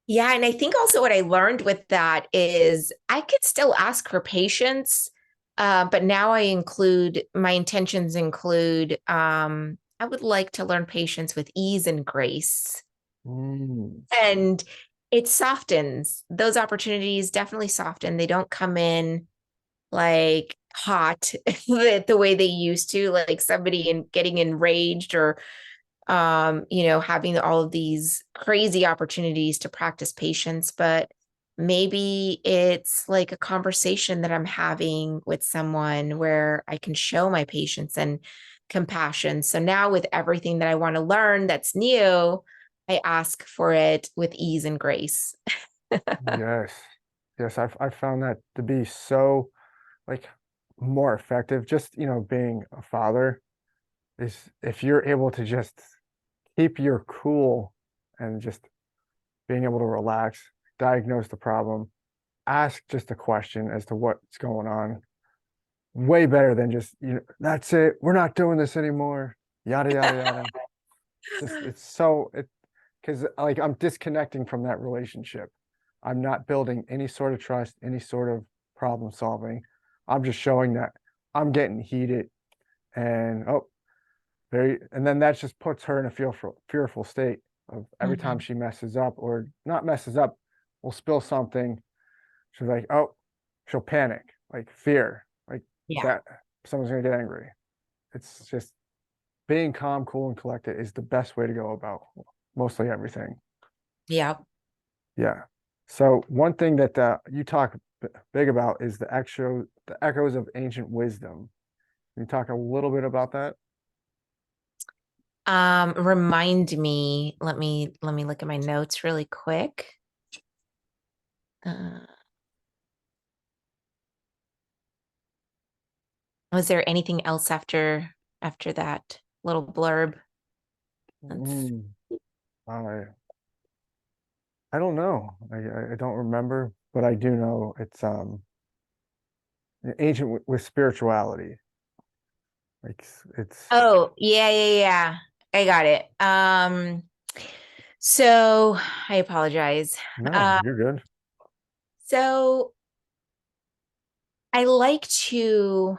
[SPEAKER 2] Yeah. And I think also what I learned with that is I could still ask for patience, but now my intentions include, I would like to learn patience with ease and grace.
[SPEAKER 1] Mm,
[SPEAKER 2] And it softens. Those opportunities definitely soften. They don't come in like hot the way they used to, like somebody getting enraged or having all of these crazy opportunities to practice patience. But maybe it's like a conversation that I'm having with someone where I can show my patience and compassion. So now with everything that I want to learn that's new, I ask for it with ease and grace.
[SPEAKER 1] yes. Yes, I've found that to be so like more effective. Just, being a father is if you're able to just keep your cool and just being able to relax, diagnose the problem, ask just a question as to what's going on. Way better than just, that's it. We're not doing this anymore. Yada yada yada. Just it's so it because like I'm disconnecting from that relationship. I'm not building any sort of trust, any sort of problem solving. I'm just showing that I'm getting heated and and then that just puts her in a fearful state of every time
[SPEAKER 2] Mhm.
[SPEAKER 1] she messes up or not messes up, will spill something. She's like, oh, she'll panic, like fear, like
[SPEAKER 2] Yeah.
[SPEAKER 1] that someone's gonna get angry. It's just being calm, cool, and collected is the best way to go about mostly everything.
[SPEAKER 2] Yeah.
[SPEAKER 1] Yeah. So one thing that you talk big about is the echoes of ancient wisdom. Can you talk a little bit about that?
[SPEAKER 2] Remind me, let me look at my notes really quick. Uh, was there anything else after that little blurb? Let's,
[SPEAKER 1] Mm, I I don't know. I don't remember, but I do know it's ancient with spirituality. Like it's
[SPEAKER 2] oh, yeah, yeah, yeah. I got it. So I apologize.
[SPEAKER 1] No,
[SPEAKER 2] Uh,
[SPEAKER 1] you're good.
[SPEAKER 2] so I like to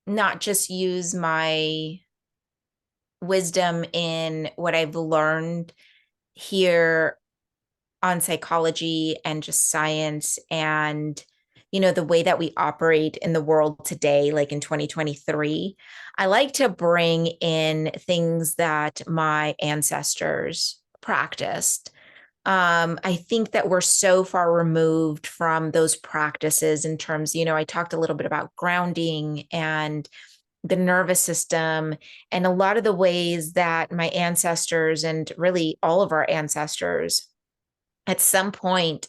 [SPEAKER 2] not just use my wisdom in what I've learned here on psychology and just science and the way that we operate in the world today, like in 2023. I like to bring in things that my ancestors practiced. I think that we're so far removed from those practices in terms, I talked a little bit about grounding and the nervous system and a lot of the ways that my ancestors and really all of our ancestors at some point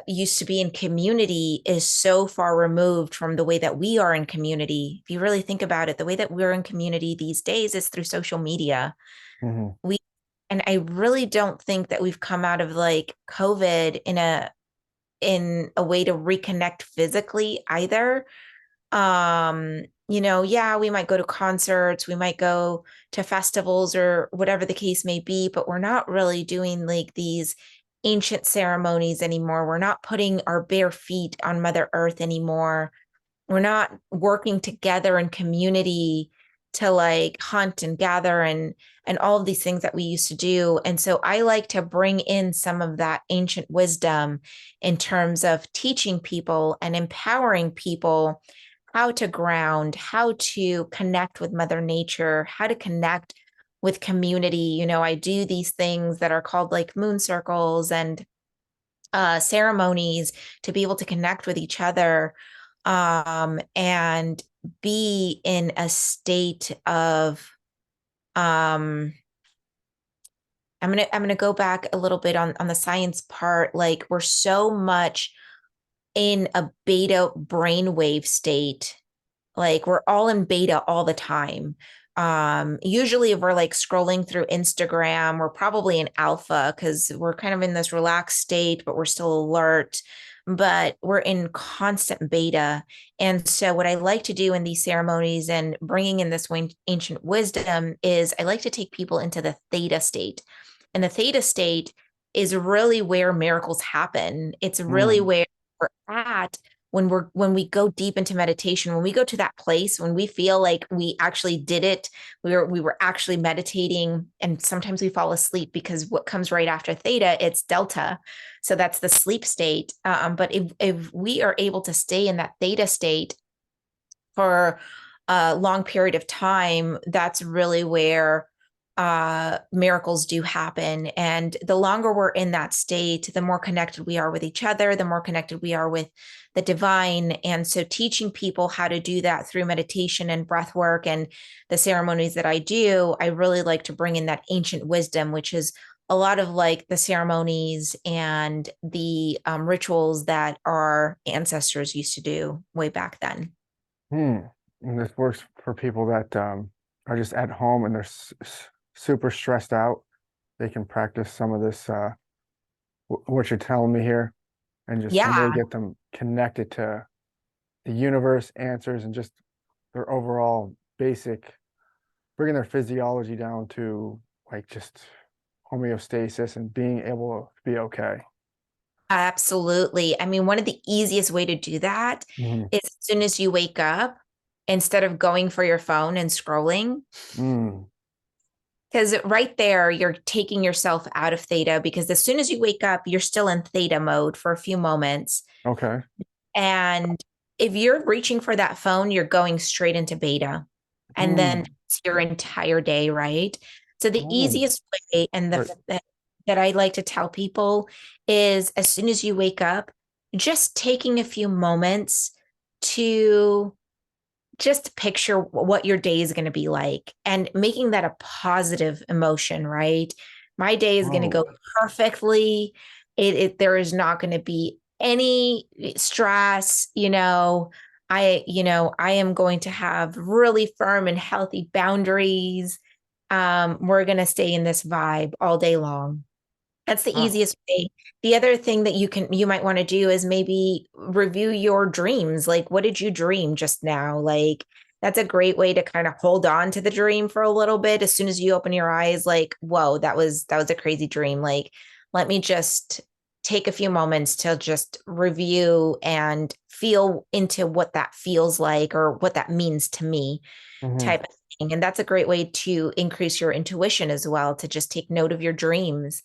[SPEAKER 2] used to be in community is so far removed from the way that we are in community. If you really think about it, the way that we're in community these days is through social media.
[SPEAKER 1] Hmm.
[SPEAKER 2] We and I really don't think that we've come out of like COVID in a way to reconnect physically either. Yeah, we might go to concerts, we might go to festivals or whatever the case may be, but we're not really doing like these ancient ceremonies anymore. We're not putting our bare feet on Mother Earth anymore. We're not working together in community to like hunt and gather and all of these things that we used to do. And so I like to bring in some of that ancient wisdom in terms of teaching people and empowering people how to ground, how to connect with Mother Nature, how to connect with community. I do these things that are called like moon circles and ceremonies to be able to connect with each other and be in a state of um, I'm gonna go back a little bit on the science part. Like we're so much in a beta brainwave state, like we're all in beta all the time. Usually if we're like scrolling through Instagram, we're probably in alpha because we're kind of in this relaxed state, but we're still alert. But we're in constant beta. And so, what I like to do in these ceremonies and bringing in this ancient wisdom is I like to take people into the theta state. And the theta state is really where miracles happen. It's really
[SPEAKER 1] Mm.
[SPEAKER 2] where we're at when we go deep into meditation, when we go to that place, when we feel like we actually did it, we were actually meditating, and sometimes we fall asleep because what comes right after theta, it's delta. So that's the sleep state. But if we are able to stay in that theta state for a long period of time, that's really where miracles do happen. And the longer we're in that state, the more connected we are with each other, the more connected we are with the divine. And so teaching people how to do that through meditation and breath work and the ceremonies that I do, I really like to bring in that ancient wisdom, which is a lot of like the ceremonies and the rituals that our ancestors used to do way back then.
[SPEAKER 1] Hmm. And this works for people that are just at home and they're super stressed out. They can practice some of this, what you're telling me here, and just really
[SPEAKER 2] Yeah,
[SPEAKER 1] get them connected to the universe, answers, and just their overall basic, bringing their physiology down to like just homeostasis and being able to be okay.
[SPEAKER 2] absolutely. I mean, one of the easiest way to do that
[SPEAKER 1] Hmm.
[SPEAKER 2] is as soon as you wake up, instead of going for your phone and scrolling,
[SPEAKER 1] Mm.
[SPEAKER 2] because right there, you're taking yourself out of theta because as soon as you wake up, you're still in theta mode for a few moments.
[SPEAKER 1] Okay.
[SPEAKER 2] And if you're reaching for that phone, you're going straight into beta. And then
[SPEAKER 1] Mm.
[SPEAKER 2] it's your entire day, right? So the
[SPEAKER 1] Oh,
[SPEAKER 2] easiest way and
[SPEAKER 1] right.
[SPEAKER 2] that I like to tell people is as soon as you wake up, just taking a few moments to just picture what your day is going to be like and making that a positive emotion, right? My day is going to go
[SPEAKER 1] Oh,
[SPEAKER 2] perfectly. There is not going to be any stress, I am going to have really firm and healthy boundaries. We're going to stay in this vibe all day long. That's the
[SPEAKER 1] wow.
[SPEAKER 2] easiest way. The other thing that you might want to do is maybe review your dreams. Like, what did you dream just now? Like, That's a great way to kind of hold on to the dream for a little bit. As soon as you open your eyes, like, whoa, that was a crazy dream. Like, let me just take a few moments to just review and feel into what that feels like or what that means to me,
[SPEAKER 1] Hmm.
[SPEAKER 2] type of thing. And that's a great way to increase your intuition as well, to just take note of your dreams.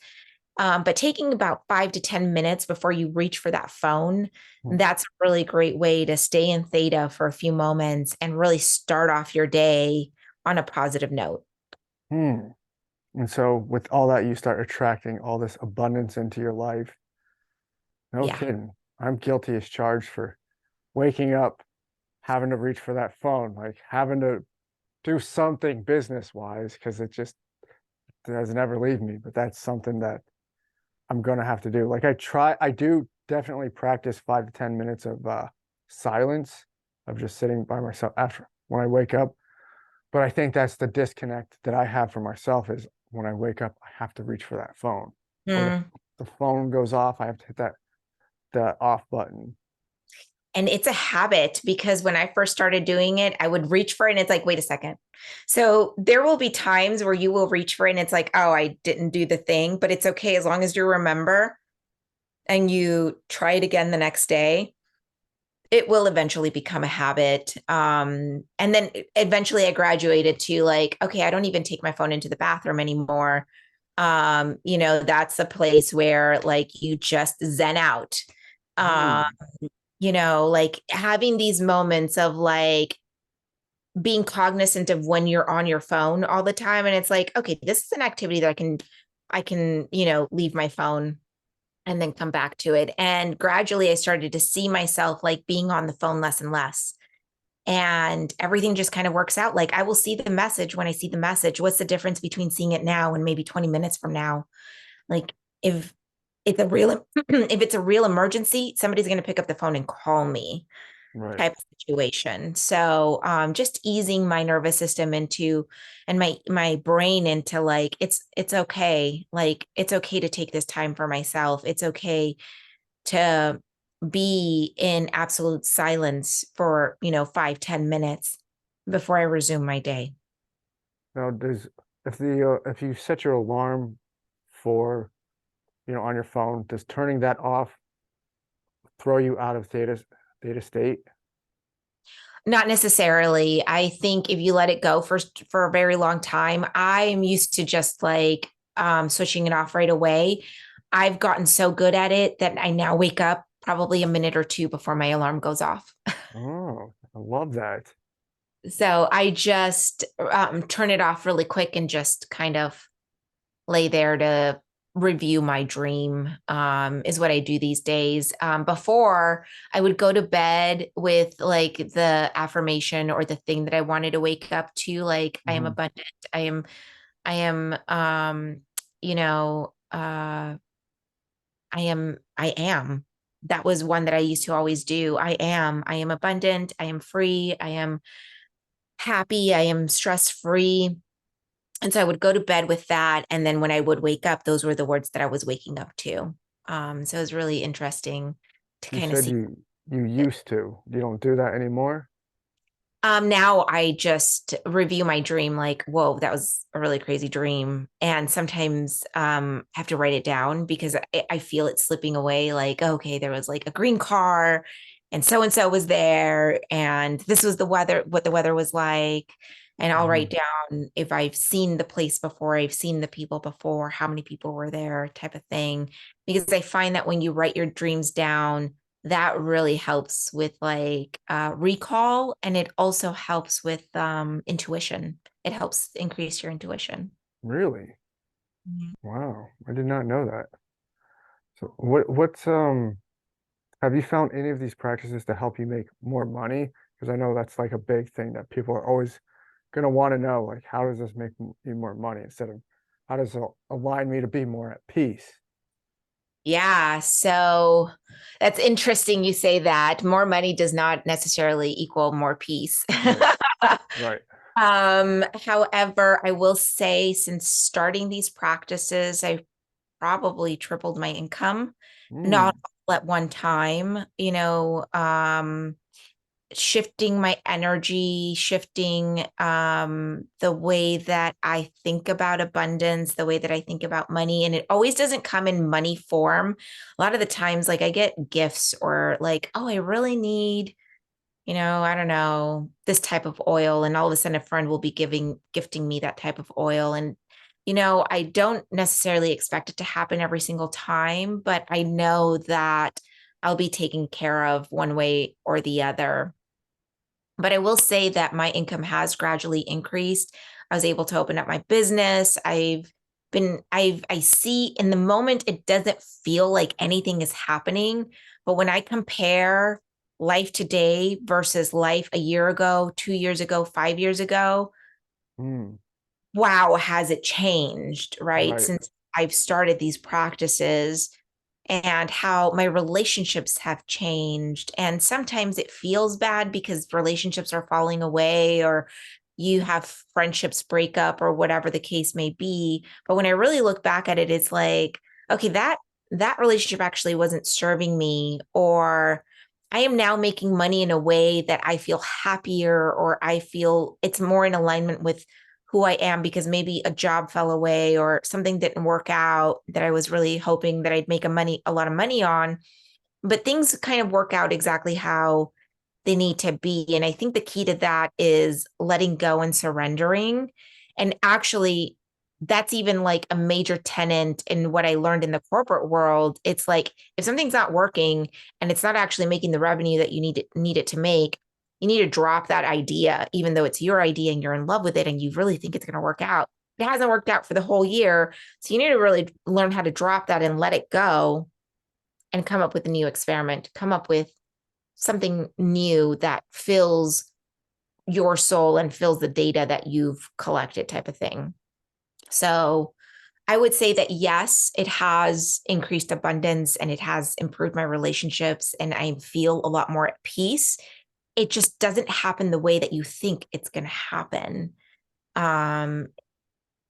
[SPEAKER 2] But taking about 5 to 10 minutes before you reach for that phone, that's a really great way to stay in theta for a few moments and really start off your day on a positive note.
[SPEAKER 1] Hmm. And so with all that, you start attracting all this abundance into your life. No
[SPEAKER 2] Yeah.
[SPEAKER 1] kidding. I'm guilty as charged for waking up, having to reach for that phone, like having to do something business wise, because it just doesn't ever leave me. But that's something that I'm gonna have to do. Like I do definitely practice 5 to 10 minutes of silence, of just sitting by myself after when I wake up. But I think that's the disconnect that I have for myself is when I wake up, I have to reach for that phone. Or
[SPEAKER 2] Mm.
[SPEAKER 1] the phone goes off, I have to hit the off button.
[SPEAKER 2] And it's a habit because when I first started doing it, I would reach for it and it's like, wait a second. So there will be times where you will reach for it and it's like, oh, I didn't do the thing, but it's okay as long as you remember and you try it again the next day. It will eventually become a habit. And then eventually I graduated to like, okay, I don't even take my phone into the bathroom anymore. That's a place where like you just zen out. Um,
[SPEAKER 1] Hmm.
[SPEAKER 2] like having these moments of like being cognizant of when you're on your phone all the time. And it's like, okay, this is an activity that I can, leave my phone and then come back to it. And gradually I started to see myself like being on the phone less and less. And everything just kind of works out. Like I will see the message when I see the message. What's the difference between seeing it now and maybe 20 minutes from now? Like if it's a real if it's a real emergency, somebody's going to pick up the phone and call me,
[SPEAKER 1] Right.
[SPEAKER 2] type of situation. So just easing my nervous system into and my brain into like it's okay. Like it's okay to take this time for myself. It's okay to be in absolute silence for 5-10 minutes before I resume my day.
[SPEAKER 1] Now, does if you set your alarm for on your phone, does turning that off throw you out of theta state?
[SPEAKER 2] Not necessarily. I think if you let it go for a very long time, I'm used to just like switching it off right away. I've gotten so good at it that I now wake up probably a minute or two before my alarm goes off.
[SPEAKER 1] Oh, I love that.
[SPEAKER 2] So I just turn it off really quick and just kind of lay there to review my dream, is what I do these days. Before I would go to bed with like the affirmation or the thing that I wanted to wake up to, like I am
[SPEAKER 1] Hmm.
[SPEAKER 2] abundant. I am you know, I am. That was one that I used to always do. I am abundant, I am free, I am happy, I am stress free. And so I would go to bed with that. And then when I would wake up, those were the words that I was waking up to. So it was really interesting to
[SPEAKER 1] You
[SPEAKER 2] kind of
[SPEAKER 1] said
[SPEAKER 2] see.
[SPEAKER 1] you used to. You don't do that anymore?
[SPEAKER 2] Now I just review my dream like, whoa, that was a really crazy dream. And sometimes I have to write it down because I feel it slipping away. Like, okay, there was like a green car and so was there. And this was the weather, what the weather was like. And I'll write
[SPEAKER 1] Hmm.
[SPEAKER 2] down if I've seen the place before, I've seen the people before, how many people were there, type of thing. Because I find that when you write your dreams down, that really helps with like recall, and it also helps with intuition. It helps increase your intuition.
[SPEAKER 1] Really?
[SPEAKER 2] Mhm.
[SPEAKER 1] Wow, I did not know that. So what's have you found any of these practices to help you make more money? Because I know that's like a big thing that people are always gonna want to know, like how does this make me more money instead of how does it align me to be more at peace?
[SPEAKER 2] Yeah, so that's interesting you say that. More money does not necessarily equal more peace.
[SPEAKER 1] Right, right.
[SPEAKER 2] However, I will say since starting these practices, I've probably tripled my income, not
[SPEAKER 1] Mm,
[SPEAKER 2] all at one time, shifting my energy, shifting the way that I think about abundance, the way that I think about money. And it always doesn't come in money form. A lot of the times, like I get gifts or like, oh, I really need, I don't know, this type of oil. And all of a sudden a friend will be gifting me that type of oil. And I don't necessarily expect it to happen every single time, but I know that I'll be taken care of one way or the other. But I will say that my income has gradually increased. I was able to open up my business. I see in the moment, it doesn't feel like anything is happening. But when I compare life today versus life a year ago, 2 years ago, 5 years ago,
[SPEAKER 1] Mm,
[SPEAKER 2] wow, has it changed, right?
[SPEAKER 1] right.
[SPEAKER 2] Since I've started these practices and how my relationships have changed. And sometimes it feels bad because relationships are falling away or you have friendships break up or whatever the case may be. But when I really look back at it, it's like, okay, that relationship actually wasn't serving me, or I am now making money in a way that I feel happier, or I feel it's more in alignment with who I am because maybe a job fell away or something didn't work out that I was really hoping that I'd make a lot of money on. But things kind of work out exactly how they need to be. And I think the key to that is letting go and surrendering. And actually, that's even like a major tenet in what I learned in the corporate world. It's like if something's not working and it's not actually making the revenue that you need it to make, you need to drop that idea, even though it's your idea and you're in love with it and you really think it's going to work out. It hasn't worked out for the whole year. So you need to really learn how to drop that and let it go and come up with a new experiment, come up with something new that fills your soul and fills the data that you've collected, type of thing. So I would say that yes, it has increased abundance and it has improved my relationships and I feel a lot more at peace. It just doesn't happen the way that you think it's going to happen. Um,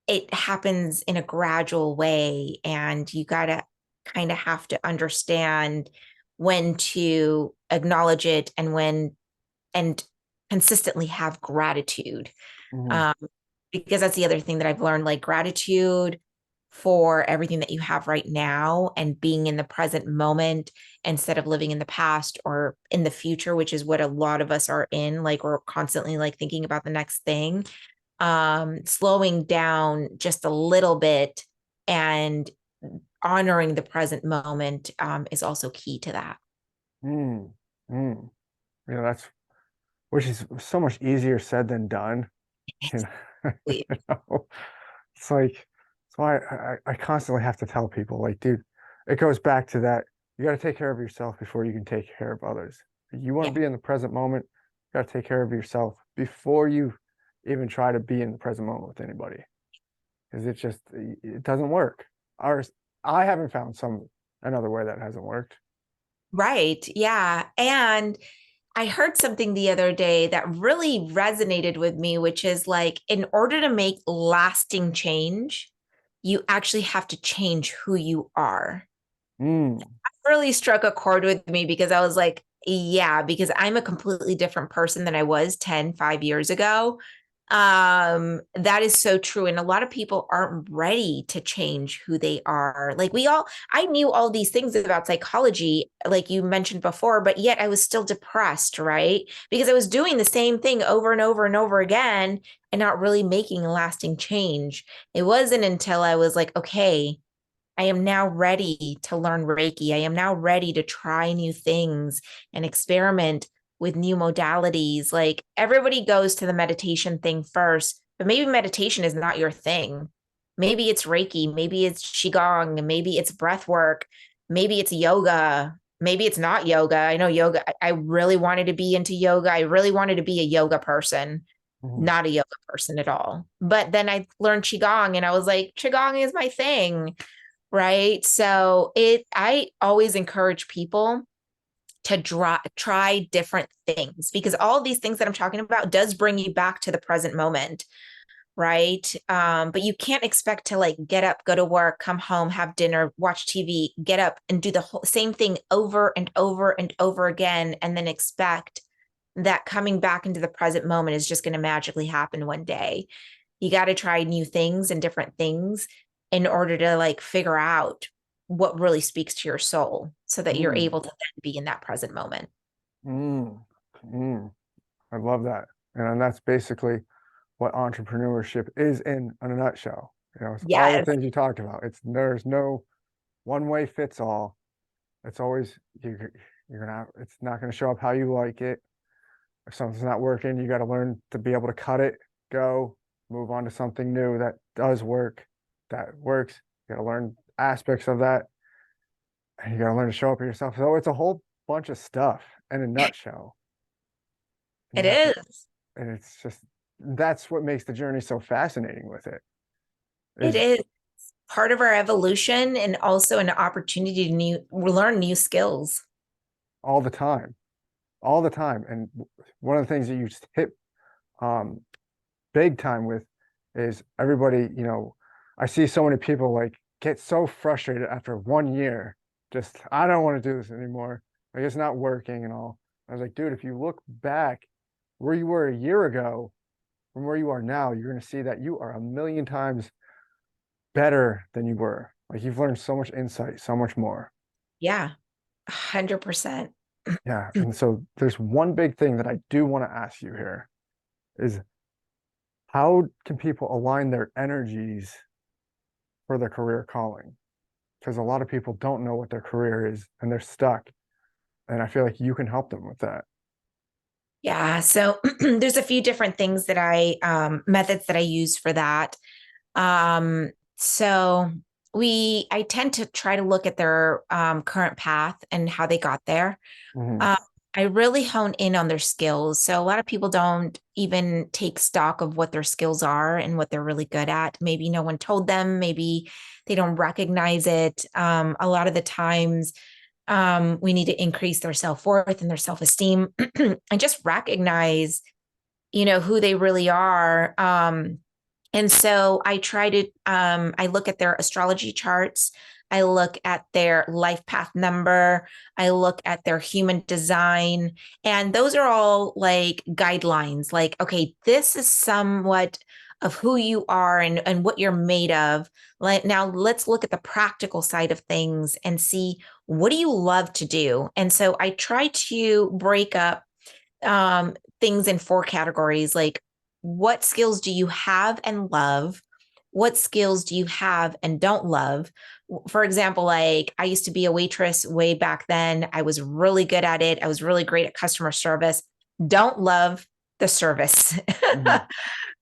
[SPEAKER 2] it happens in a gradual way, and you got to kind of have to understand when to acknowledge it and consistently have gratitude.
[SPEAKER 1] Mhm,
[SPEAKER 2] Um, because that's the other thing that I've learned, like gratitude for everything that you have right now and being in the present moment instead of living in the past or in the future, which is what a lot of us are in. Like we're constantly like thinking about the next thing. Slowing down just a little bit and honoring the present moment is also key to that.
[SPEAKER 1] mm, mm. That's which is so much easier said than done. You know, you know? It's like so I constantly have to tell people, like, dude, it goes back to that. You got to take care of yourself before you can take care of others. You want
[SPEAKER 2] Yeah.
[SPEAKER 1] to be in the present moment, you got to take care of yourself before you even try to be in the present moment with anybody. Because it doesn't work. Ours, I haven't found another way that hasn't worked.
[SPEAKER 2] Right. Yeah. And I heard something the other day that really resonated with me, which is like, in order to make lasting change, you actually have to change who you are.
[SPEAKER 1] Mm,
[SPEAKER 2] Really struck a chord with me because I was like, yeah, because I'm a completely different person than I was 5 years ago. That is so true. And a lot of people aren't ready to change who they are. I knew all these things about psychology, like you mentioned before, but yet I was still depressed, right? Because I was doing the same thing over and over and over again and not really making a lasting change. It wasn't until I was like, okay, I am now ready to learn Reiki. I am now ready to try new things and experiment with new modalities. Like everybody goes to the meditation thing first, but maybe meditation is not your thing. Maybe it's Reiki, maybe it's Qigong, maybe it's breath work, maybe it's yoga, maybe it's not yoga. I know yoga, I really wanted to be into yoga. I really wanted to be a yoga person,
[SPEAKER 1] mhm,
[SPEAKER 2] not a yoga person at all. But then I learned Qigong and I was like, Qigong is my thing. Right. So I always encourage people to try different things because all of these things that I'm talking about does bring you back to the present moment. Right. But you can't expect to like get up, go to work, come home, have dinner, watch TV, get up and do the whole same thing over and over and over again, and then expect that coming back into the present moment is just going to magically happen one day. You got to try new things and different things in order to like figure out what really speaks to your soul so that you're
[SPEAKER 1] Mm,
[SPEAKER 2] able to then be in that present moment.
[SPEAKER 1] mm, mm. I love that. And that's basically what entrepreneurship is in a nutshell. It's all the
[SPEAKER 2] Yes,
[SPEAKER 1] things you talked about. There's no one way fits all. It's always you're gonna it's not gonna show up how you like it. If something's not working, you got to learn to be able to cut it, go, move on to something new that does work, that works. You got to learn aspects of that, and you got to learn to show up for yourself. So it's a whole bunch of stuff in a nutshell. You
[SPEAKER 2] it
[SPEAKER 1] have to,
[SPEAKER 2] is.
[SPEAKER 1] and it's just that's what makes the journey so fascinating with it
[SPEAKER 2] It
[SPEAKER 1] is
[SPEAKER 2] is part of our evolution and also an opportunity to learn new skills.
[SPEAKER 1] all the time, all the time. And one of the things that you just hit um, big time with is everybody, I see so many people like get so frustrated after 1 year. Just, I don't want to do this anymore. Like it's not working and all. I was like, dude, if you look back where you were a year ago from where you are now, you're going to see that you are a million times better than you were. Like you've learned so much insight, so much more.
[SPEAKER 2] Yeah, 100%.
[SPEAKER 1] Yeah. And so there's one big thing that I do want to ask you here is how can people align their energies for their career calling? Because a lot of people don't know what their career is and they're stuck. And I feel like you can help them with that.
[SPEAKER 2] Yeah, so there's a few different things that methods that I use for that. So I tend to try to look at their current path and how they got there.
[SPEAKER 1] Hmm.
[SPEAKER 2] Um, I really hone in on their skills. So a lot of people don't even take stock of what their skills are and what they're really good at. Maybe no one told them, maybe they don't recognize it. A lot of the times, we need to increase their self-worth and their self-esteem and just recognize, who they really are. And so I look at their astrology charts. I look at their life path number. I look at their human design. And those are all like guidelines. Like, okay, this is somewhat of who you are and what you're made of. Like, now let's look at the practical side of things and see what do you love to do? And so I try to break up things in four categories like what skills do you have and love? What skills do you have and don't love? For example, like I used to be a waitress way back then. I was really good at it. I was really great at customer service. Don't love the service.
[SPEAKER 1] Hmm.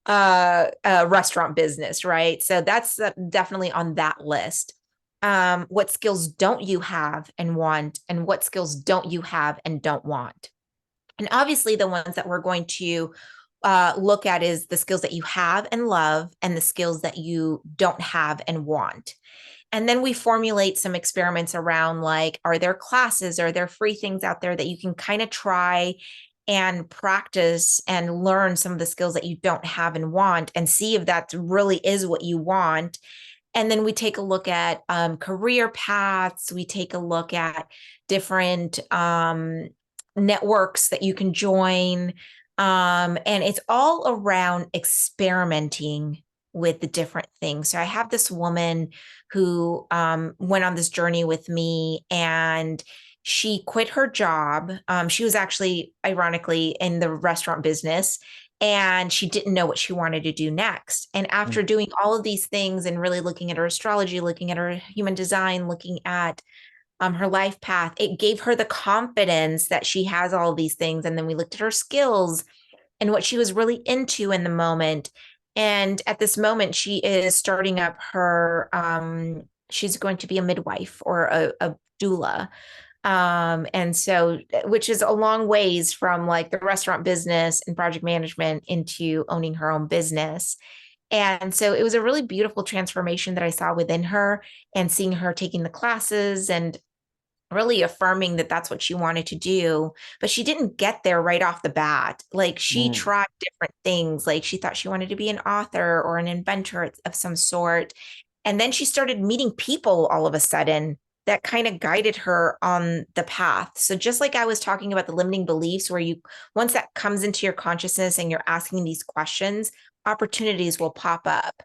[SPEAKER 2] Restaurant business, right? So that's definitely on that list. What skills don't you have and want, and what skills don't you have and don't want? And obviously, the ones that we're going to look at is the skills that you have and love, and the skills that you don't have and want. And then we formulate some experiments around like, are there classes, are there free things out there that you can kind of try and practice and learn some of the skills that you don't have and want and see if that really is what you want. And then we take a look at career paths. We take a look at different networks that you can join. And it's all around experimenting with the different things. So I have this woman who went on this journey with me, and she quit her job. She was actually, ironically, in the restaurant business, and she didn't know what she wanted to do next. And after doing all of these things and really looking at her astrology, looking at her human design, looking at her life path, it gave her the confidence that she has all of these things. And then we looked at her skills and what she was really into in the moment. And at this moment, she is starting up she's going to be a midwife or a doula. And so, which is a long ways from like the restaurant business and project management into owning her own business. And so it was a really beautiful transformation that I saw within her, and seeing her taking the classes and really affirming that that's what she wanted to do. But she didn't get there right off the bat. Like she
[SPEAKER 1] Hmm.
[SPEAKER 2] tried different things. Like she thought she wanted to be an author or an inventor of some sort. And then she started meeting people all of a sudden. that kind of guided her on the path. So just like I was talking about the limiting beliefs, where you, once that comes into your consciousness and you're asking these questions, opportunities will pop up.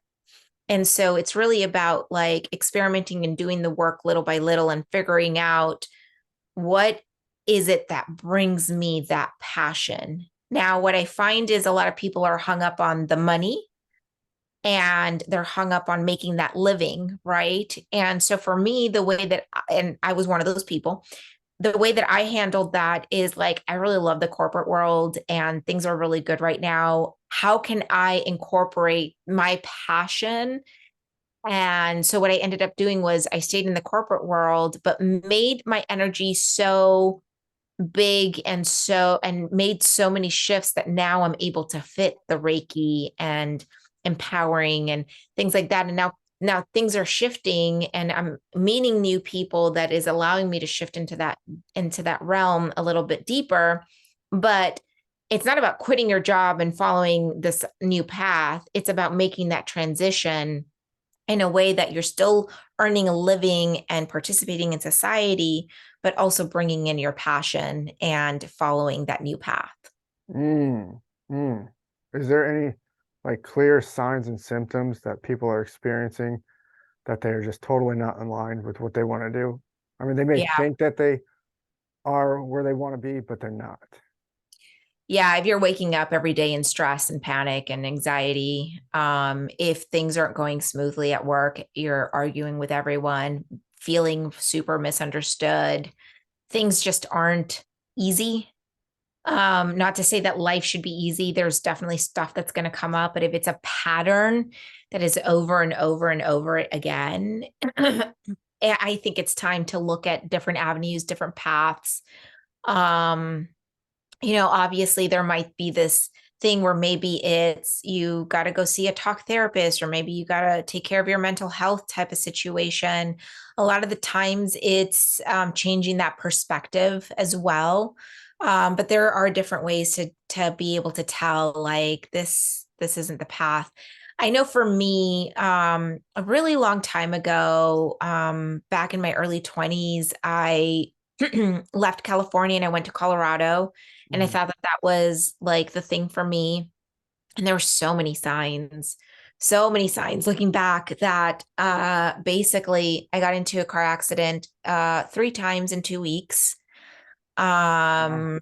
[SPEAKER 2] And so it's really about like experimenting and doing the work little by little and figuring out what is it that brings me that passion. Now, what I find is a lot of people are hung up on the money and they're hung up on making that living, right? And so for me, the way that, and I was one of those people, the way that I handled that is like, I really love the corporate world and things are really good right now. How can I incorporate my passion? And so what I ended up doing was I stayed in the corporate world, but made my energy so big and made so many shifts that now I'm able to fit the Reiki and empowering and things like that. And now things are shifting and I'm meeting new people that is allowing me to shift into that realm a little bit deeper. But it's not about quitting your job and following this new path. It's about making that transition in a way that you're still earning a living and participating in society, but also bringing in your passion and following that new path.
[SPEAKER 1] Mm, mm. Is there any like clear signs and symptoms that people are experiencing that they're just totally not in line with what they want to do? I mean, they may
[SPEAKER 2] Yeah.
[SPEAKER 1] think that they are where they want to be, but they're not.
[SPEAKER 2] Yeah. If you're waking up every day in stress and panic and anxiety, if things aren't going smoothly at work, you're arguing with everyone, feeling super misunderstood, things just aren't easy. Not to say that life should be easy. There's definitely stuff that's going to come up, but if it's a pattern that is over and over and over again, I think it's time to look at different avenues, different paths. Um, Obviously there might be this thing where maybe it's you got to go see a talk therapist, or maybe you got to take care of your mental health type of situation. A lot of the times it's changing that perspective as well. But there are different ways to be able to tell like this isn't the path. I know for me, a really long time ago, back in my early 20s, I left California and I went to Colorado, and I
[SPEAKER 1] Mm.
[SPEAKER 2] thought that that was like the thing for me. And there were so many signs looking back that basically I got into a car accident 3 times in 2 weeks.
[SPEAKER 1] Wow.
[SPEAKER 2] Um,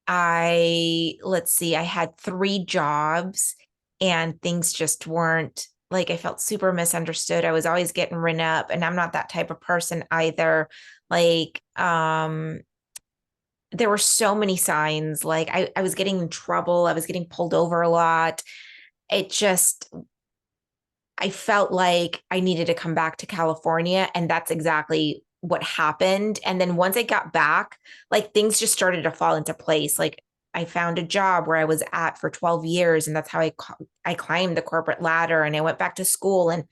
[SPEAKER 2] let's see, I had 3 jobs and things just weren't like, I felt super misunderstood. I was always getting written up, and I'm not that type of person either. Like, there were so many signs. Like I was getting in trouble. I was getting pulled over a lot. It just, I felt like I needed to come back to California. And that's exactly what happened. And then once I got back, like things just started to fall into place. Like I found a job where I was at for 12 years. And that's how I climbed the corporate ladder, and I went back to school, and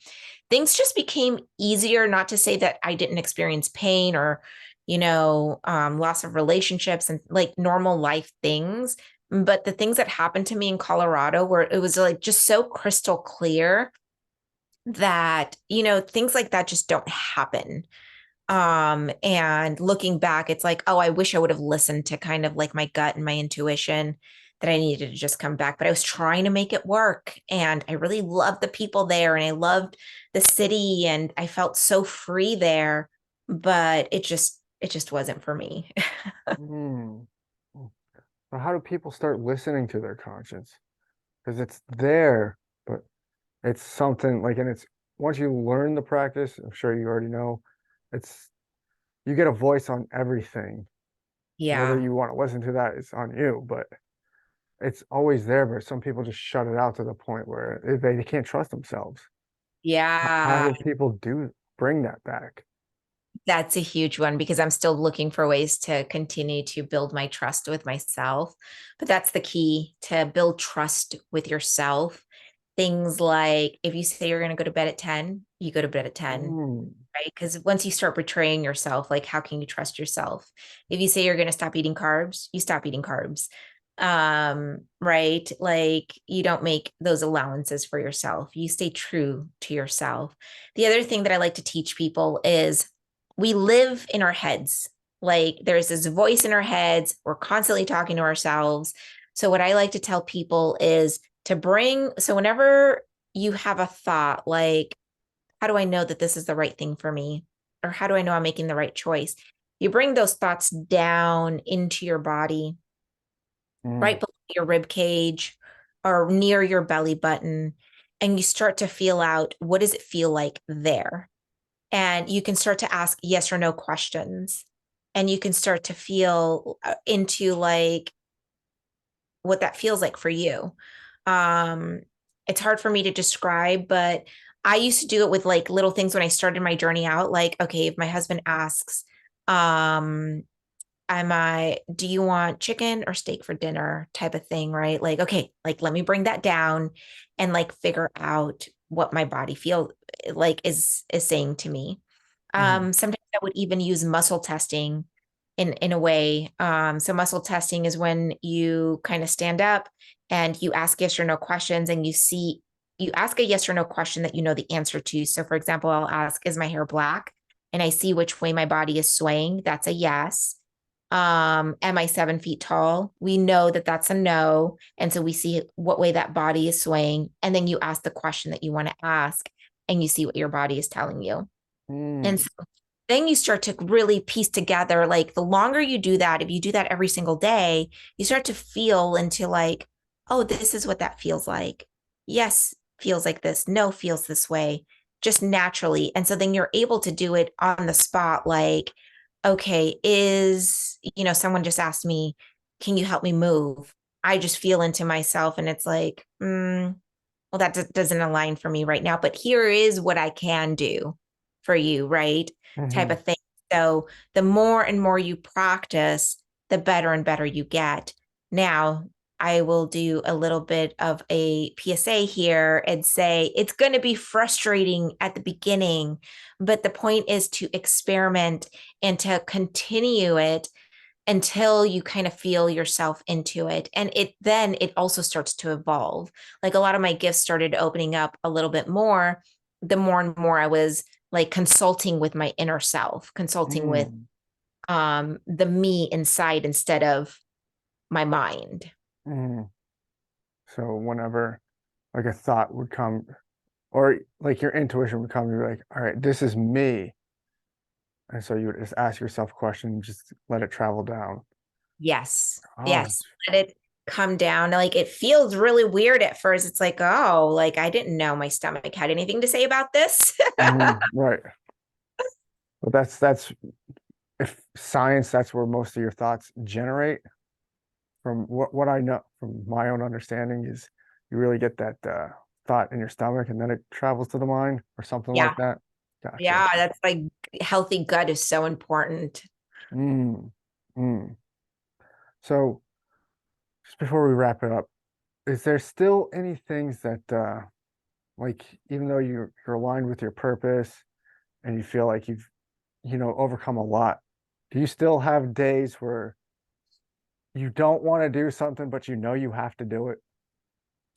[SPEAKER 2] things just became easier. Not to say that I didn't experience pain or, loss of relationships and like normal life things. But the things that happened to me in Colorado, where it was like just so crystal clear that, things like that just don't happen. And looking back, it's like, oh, I wish I would have listened to kind of like my gut and my intuition, that I needed to just come back. But I was trying to make it work. And I really loved the people there, and I loved the city, and I felt so free there. But it just wasn't for me.
[SPEAKER 1] Mm. Mm. So how do people start listening to their conscience? Because it's there, but it's something like, and it's once you learn the practice, I'm sure you already know, it's you get a voice on everything. Whether
[SPEAKER 2] Yeah.
[SPEAKER 1] you want to listen to that is on you, but it's always there. But some people just shut it out to the point where they can't trust themselves. How
[SPEAKER 2] Yeah.
[SPEAKER 1] do people bring that back?
[SPEAKER 2] That's a huge one, because I'm still looking for ways to continue to build my trust with myself. But that's the key, to build trust with yourself. Things like if you say you're going to go to bed at 10, you go to bed at 10,
[SPEAKER 1] Mm,
[SPEAKER 2] right? Because once you start betraying yourself, like how can you trust yourself? If you say you're going to stop eating carbs, you stop eating carbs. Right? Like you don't make those allowances for yourself. You stay true to yourself. The other thing that I like to teach people is we live in our heads. Like there's this voice in our heads. We're constantly talking to ourselves. So what I like to tell people is so whenever you have a thought like, how do I know that this is the right thing for me? Or how do I know I'm making the right choice? You bring those thoughts down into your body,
[SPEAKER 1] Mm,
[SPEAKER 2] right below your rib cage or near your belly button, and you start to feel out, what does it feel like there? And you can start to ask yes or no questions. And you can start to feel into like what that feels like for you. Um, it's hard for me to describe, but I used to do it with like little things when I started my journey out. Like, okay, if my husband asks, um, do you want chicken or steak for dinner type of thing, right? Like, okay, like let me bring that down and like figure out what my body feel like is saying to me.
[SPEAKER 1] mhm,
[SPEAKER 2] Sometimes I would even use muscle testing in a way. So muscle testing is when you kind of stand up and you ask yes or no questions and you ask a yes or no question that you know the answer to. So for example, I'll ask, is my hair black? And I see which way my body is swaying. That's a yes. Am I 7 feet tall? We know that that's a no. And so we see what way that body is swaying. And then you ask the question that you want to ask and you see what your body is telling you. And
[SPEAKER 1] mm,
[SPEAKER 2] so then you start to really piece together, like the longer you do that, if you do that every single day, you start to feel into like, oh, this is what that feels like. Yes, feels like this. No, feels this way, just naturally. And so then you're able to do it on the spot, like, okay, someone just asked me, can you help me move? I just feel into myself and it's like, well, that doesn't align for me right now, but here is what I can do for you, right? Type
[SPEAKER 1] mhm,
[SPEAKER 2] of thing. So the more and more you practice, the better and better you get. Now, I will do a little bit of a PSA here and say it's going to be frustrating at the beginning, but the point is to experiment and to continue it until you kind of feel yourself into it. And it also starts to evolve. Like a lot of my gifts started opening up a little bit more the more and more I was like consulting with my inner self, consulting with
[SPEAKER 1] mm,
[SPEAKER 2] the me inside instead of my mind.
[SPEAKER 1] mm. So whenever like a thought would come, or like your intuition would come, you're like, all right, this is me. And so you would just ask yourself questions, just let it travel down.
[SPEAKER 2] Yes.
[SPEAKER 1] Oh,
[SPEAKER 2] Yes. Let it come down. Like it feels really weird at first. It's like, oh, like I didn't know my stomach had anything to say about this.
[SPEAKER 1] right. But that's if science, that's where most of your thoughts generate. From what I know, from my own understanding, is you really get that thought in your stomach, and then it travels to the mind or something like
[SPEAKER 2] Yeah.
[SPEAKER 1] that. Gotcha.
[SPEAKER 2] Yeah. That's like healthy gut is so important.
[SPEAKER 1] Mm, mm. So just before we wrap it up, is there still any things that like even though you're aligned with your purpose and you feel like you've overcome a lot, do you still have days where you don't want to do something but you know you have to do it?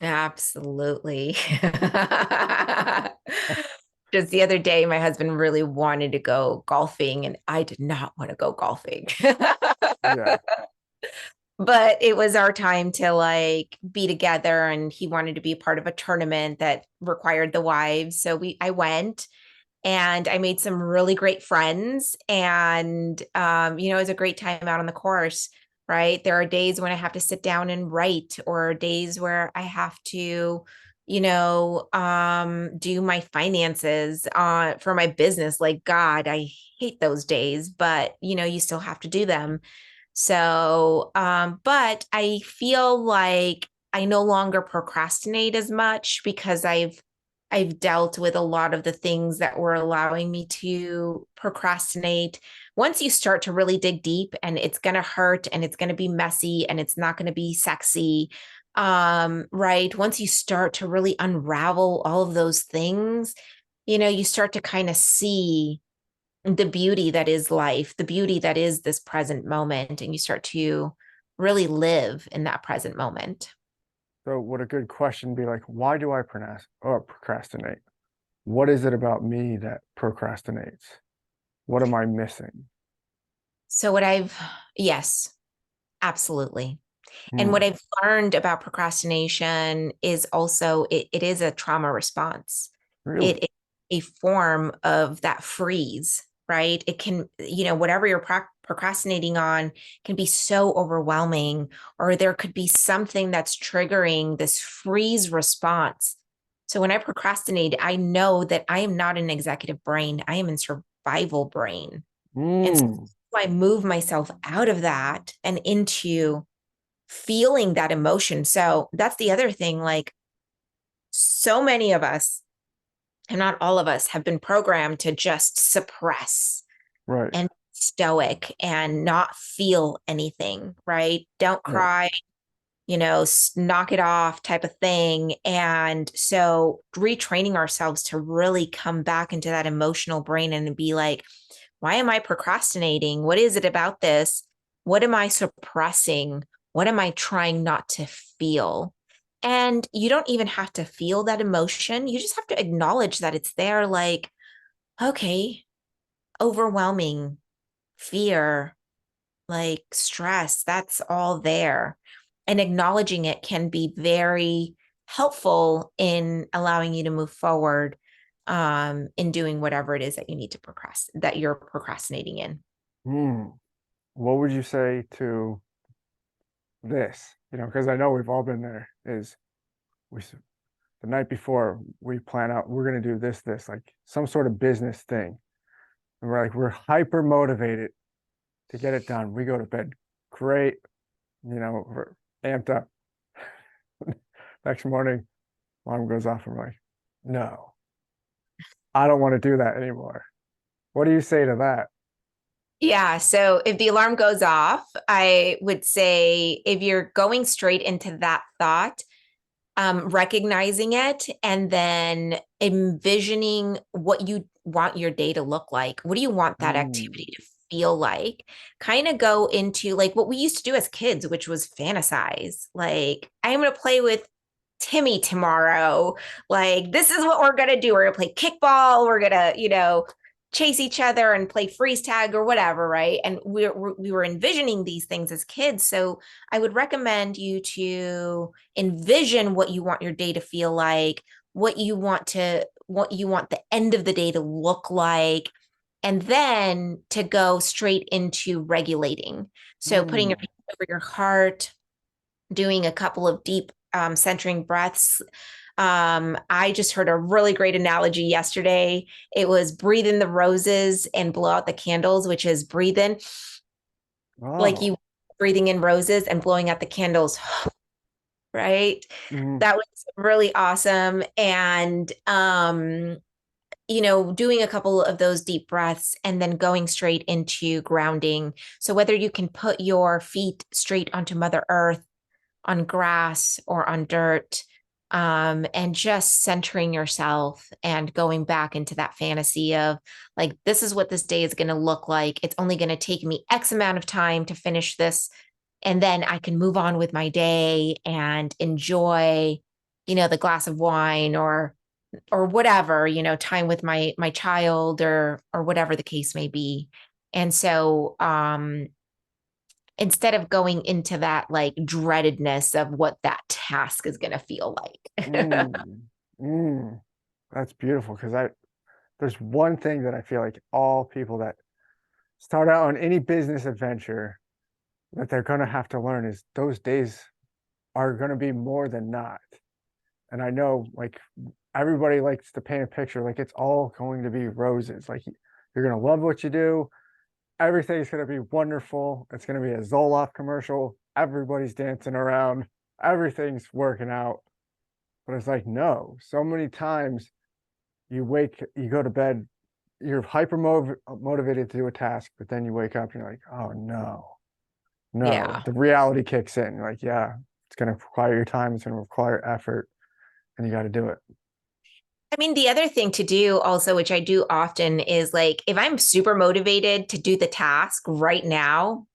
[SPEAKER 2] Absolutely. Just the other day, my husband really wanted to go golfing, and I did not want to go golfing.
[SPEAKER 1] Yeah.
[SPEAKER 2] But it was our time to like be together, and he wanted to be a part of a tournament that required the wives. So I went and I made some really great friends. And, it was a great time out on the course, right? There are days when I have to sit down and write, or days where I have to, do my finances for my business. Like, God, I hate those days, but, you still have to do them. So, but I feel like I no longer procrastinate as much because I've dealt with a lot of the things that were allowing me to procrastinate. Once you start to really dig deep, and it's going to hurt and it's going to be messy and it's not going to be sexy, right? Once you start to really unravel all of those things, you start to kind of see the beauty that is life, the beauty that is this present moment, and you start to really live in that present moment.
[SPEAKER 1] So would a good question be like, why do I procrastinate? What is it about me that procrastinates? What am I missing?
[SPEAKER 2] So yes, absolutely. And what
[SPEAKER 1] Mm,
[SPEAKER 2] I've learned about procrastination is also it is a trauma response. It
[SPEAKER 1] really?
[SPEAKER 2] is a form of that freeze, right? It can, whatever you're procrastinating on can be so overwhelming, or there could be something that's triggering this freeze response. So when I procrastinate, I know that I am not an executive brain, I am in survival brain. And so
[SPEAKER 1] Mm,
[SPEAKER 2] I move myself out of that and into feeling that emotion. So that's the other thing. Like, so many of us, and not all of us, have been programmed to just suppress
[SPEAKER 1] right,
[SPEAKER 2] and stoic and not feel anything, right? Don't
[SPEAKER 1] right.
[SPEAKER 2] cry, knock it off type of thing. And so retraining ourselves to really come back into that emotional brain and be like, why am I procrastinating? What is it about this? What am I suppressing? What am I trying not to feel? And you don't even have to feel that emotion. You just have to acknowledge that it's there. Like, okay, overwhelming fear, like stress, that's all there. And acknowledging it can be very helpful in allowing you to move forward in doing whatever it is that you need to that you're procrastinating in.
[SPEAKER 1] Mm. What would you say to this? Because I know we've all been there, is the night before we plan out, we're going to do this, like some sort of business thing. And we're hyper motivated to get it done. We go to bed great, we're amped up. Next morning, alarm goes off. I'm like, no, I don't want to do that anymore. What do you say to that?
[SPEAKER 2] Yeah. So if the alarm goes off, I would say if you're going straight into that thought, recognizing it and then envisioning what you want your day to look like. What do you want that
[SPEAKER 1] Mm,
[SPEAKER 2] activity to feel like? Kind of go into like what we used to do as kids, which was fantasize. Like, I'm going to play with Timmy tomorrow. Like, this is what we're going to do. We're going to play kickball. We're going to, chase each other and play freeze tag or whatever, right? And we were envisioning these things as kids. So I would recommend you to envision what you want your day to feel like, what you want the end of the day to look like, and then to go straight into regulating. So putting your
[SPEAKER 1] mm.
[SPEAKER 2] hand over your heart, doing a couple of deep centering breaths. I just heard a really great analogy yesterday. It was breathe in the roses and blow out the candles, which is breathe in like
[SPEAKER 1] Oh,
[SPEAKER 2] you breathing in roses and blowing out the candles, right?
[SPEAKER 1] mm,
[SPEAKER 2] That was really awesome. And doing a couple of those deep breaths and then going straight into grounding. So whether you can put your feet straight onto Mother Earth, on grass or on dirt, and just centering yourself and going back into that fantasy of like, this is what this day is going to look like. It's only going to take me X amount of time to finish this. And then I can move on with my day and enjoy, the glass of wine or whatever, time with my child or whatever the case may be. And so instead of going into that like dreadedness of what that task is going to feel like.
[SPEAKER 1] mm, mm. That's beautiful because there's one thing that I feel like all people that start out on any business adventure that they're going to have to learn is those days are going to be more than not. And I know like everybody likes to paint a picture like it's all going to be roses. Like you're going to love what you do. Everything's going to be wonderful. It's going to be a Zoloft commercial. Everybody's dancing around. Everything's working out. But it's like, no, so many times you go to bed, you're motivated to do a task, but then you wake up and you're like, oh no, no.
[SPEAKER 2] Yeah.
[SPEAKER 1] The reality kicks in. You're like, yeah, it's going to require your time. It's going to require effort, and you got to do it.
[SPEAKER 2] I mean, the other thing to do also, which I do often, is like if I'm super motivated to do the task right now,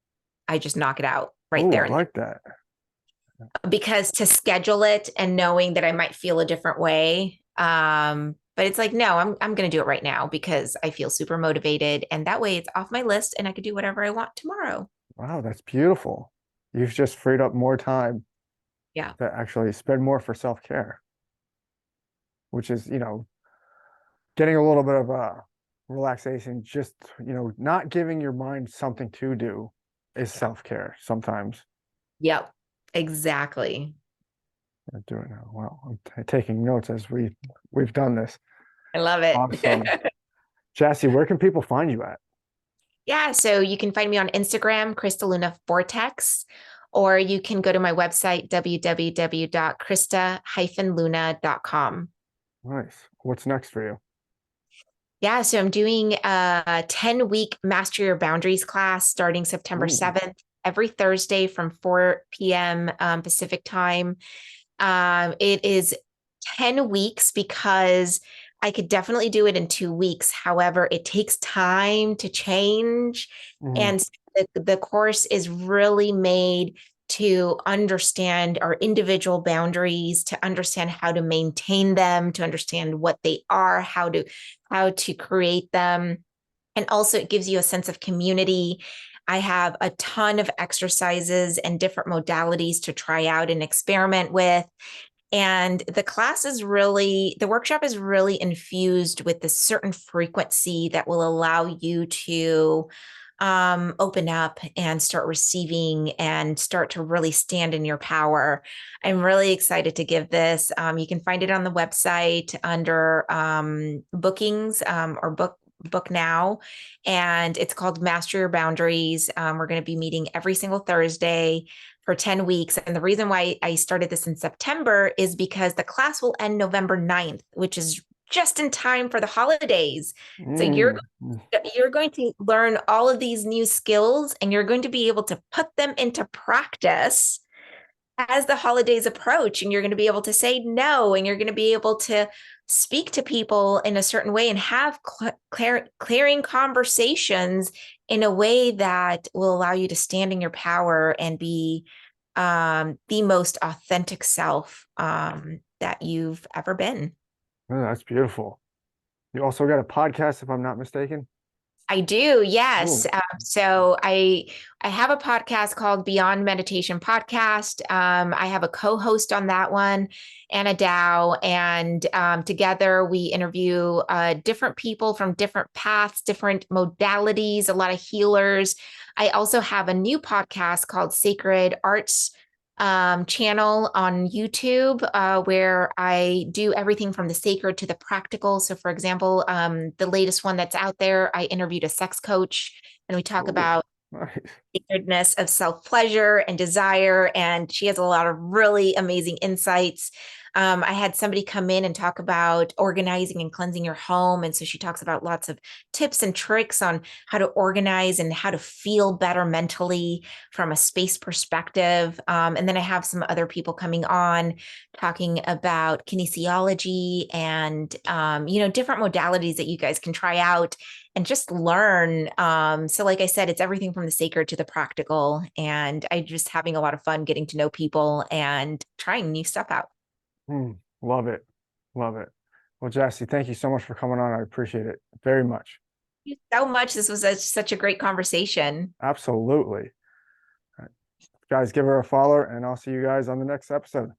[SPEAKER 2] I just knock it out right
[SPEAKER 1] Oh,
[SPEAKER 2] there
[SPEAKER 1] I
[SPEAKER 2] and then.
[SPEAKER 1] like that.
[SPEAKER 2] Because to schedule it and knowing that I might feel a different way. But it's like, no, I'm going to do it right now because I feel super motivated. And that way it's off my list and I could do whatever I want tomorrow.
[SPEAKER 1] Wow, that's beautiful. You've just freed up more time
[SPEAKER 2] Yeah.
[SPEAKER 1] to actually spend more for self-care, which is, getting a little bit of relaxation, just, not giving your mind something to do is self-care sometimes.
[SPEAKER 2] Yep. Exactly.
[SPEAKER 1] I'm doing it. Well, I'm taking notes as we've done this.
[SPEAKER 2] I love it.
[SPEAKER 1] Awesome. Jassy, where can people find you at?
[SPEAKER 2] Yeah, so you can find me on Instagram, Crystaluna Vortex, or you can go to my website, www.krista-luna.com.
[SPEAKER 1] Nice. What's next for you?
[SPEAKER 2] Yeah, so I'm doing a 10-week Master Your Boundaries class starting September
[SPEAKER 1] Ooh.
[SPEAKER 2] 7th, every Thursday from 4 p.m. Pacific time. It is 10 weeks because I could definitely do it in 2 weeks. However, it takes time to change.
[SPEAKER 1] Mhm.
[SPEAKER 2] And the course is really made to understand our individual boundaries, to understand how to maintain them, to understand what they are, how to create them. And also it gives you a sense of community. I have a ton of exercises and different modalities to try out and experiment with. And the workshop is really infused with this certain frequency that will allow you to open up and start receiving and start to really stand in your power. I'm really excited to give this. You can find it on the website under bookings or book now, and it's called Master Your Boundaries. We're going to be meeting every single Thursday for 10 weeks. And the reason why I started this in September is because the class will end November 9th, which is just in time for the holidays. So
[SPEAKER 1] Mm.
[SPEAKER 2] you're going to learn all of these new skills and you're going to be able to put them into practice as the holidays approach, and you're going to be able to say no, and you're going to be able to speak to people in a certain way and have clearing conversations in a way that will allow you to stand in your power and be the most authentic self that you've ever been.
[SPEAKER 1] Oh, that's beautiful. You also got a podcast, if I'm not mistaken.
[SPEAKER 2] I do, yes.
[SPEAKER 1] Oh,
[SPEAKER 2] So I have a podcast called Beyond Meditation Podcast. I have a co-host on that one, Anna Dow, and together we interview different people from different paths, different modalities, a lot of healers. I also have a new podcast called Sacred Arts channel on YouTube where I do everything from the sacred to the practical. So, for example, the latest one that's out there, I interviewed a sex coach and we talk
[SPEAKER 1] oh,
[SPEAKER 2] about
[SPEAKER 1] nice.
[SPEAKER 2] sacredness of self-pleasure and desire. And she has a lot of really amazing insights. I had somebody come in and talk about organizing and cleansing your home. And so she talks about lots of tips and tricks on how to organize and how to feel better mentally from a space perspective. And then I have some other people coming on talking about kinesiology and, different modalities that you guys can try out and just learn. So like I said, it's everything from the sacred to the practical. And I just having a lot of fun getting to know people and trying new stuff out.
[SPEAKER 1] Mm, love it. Love it. Well, Jassy, thank you so much for coming on. I appreciate it very much.
[SPEAKER 2] Thank you so much. This was such a great conversation.
[SPEAKER 1] Absolutely. All right. Guys, give her a follow, and I'll see you guys on the next episode.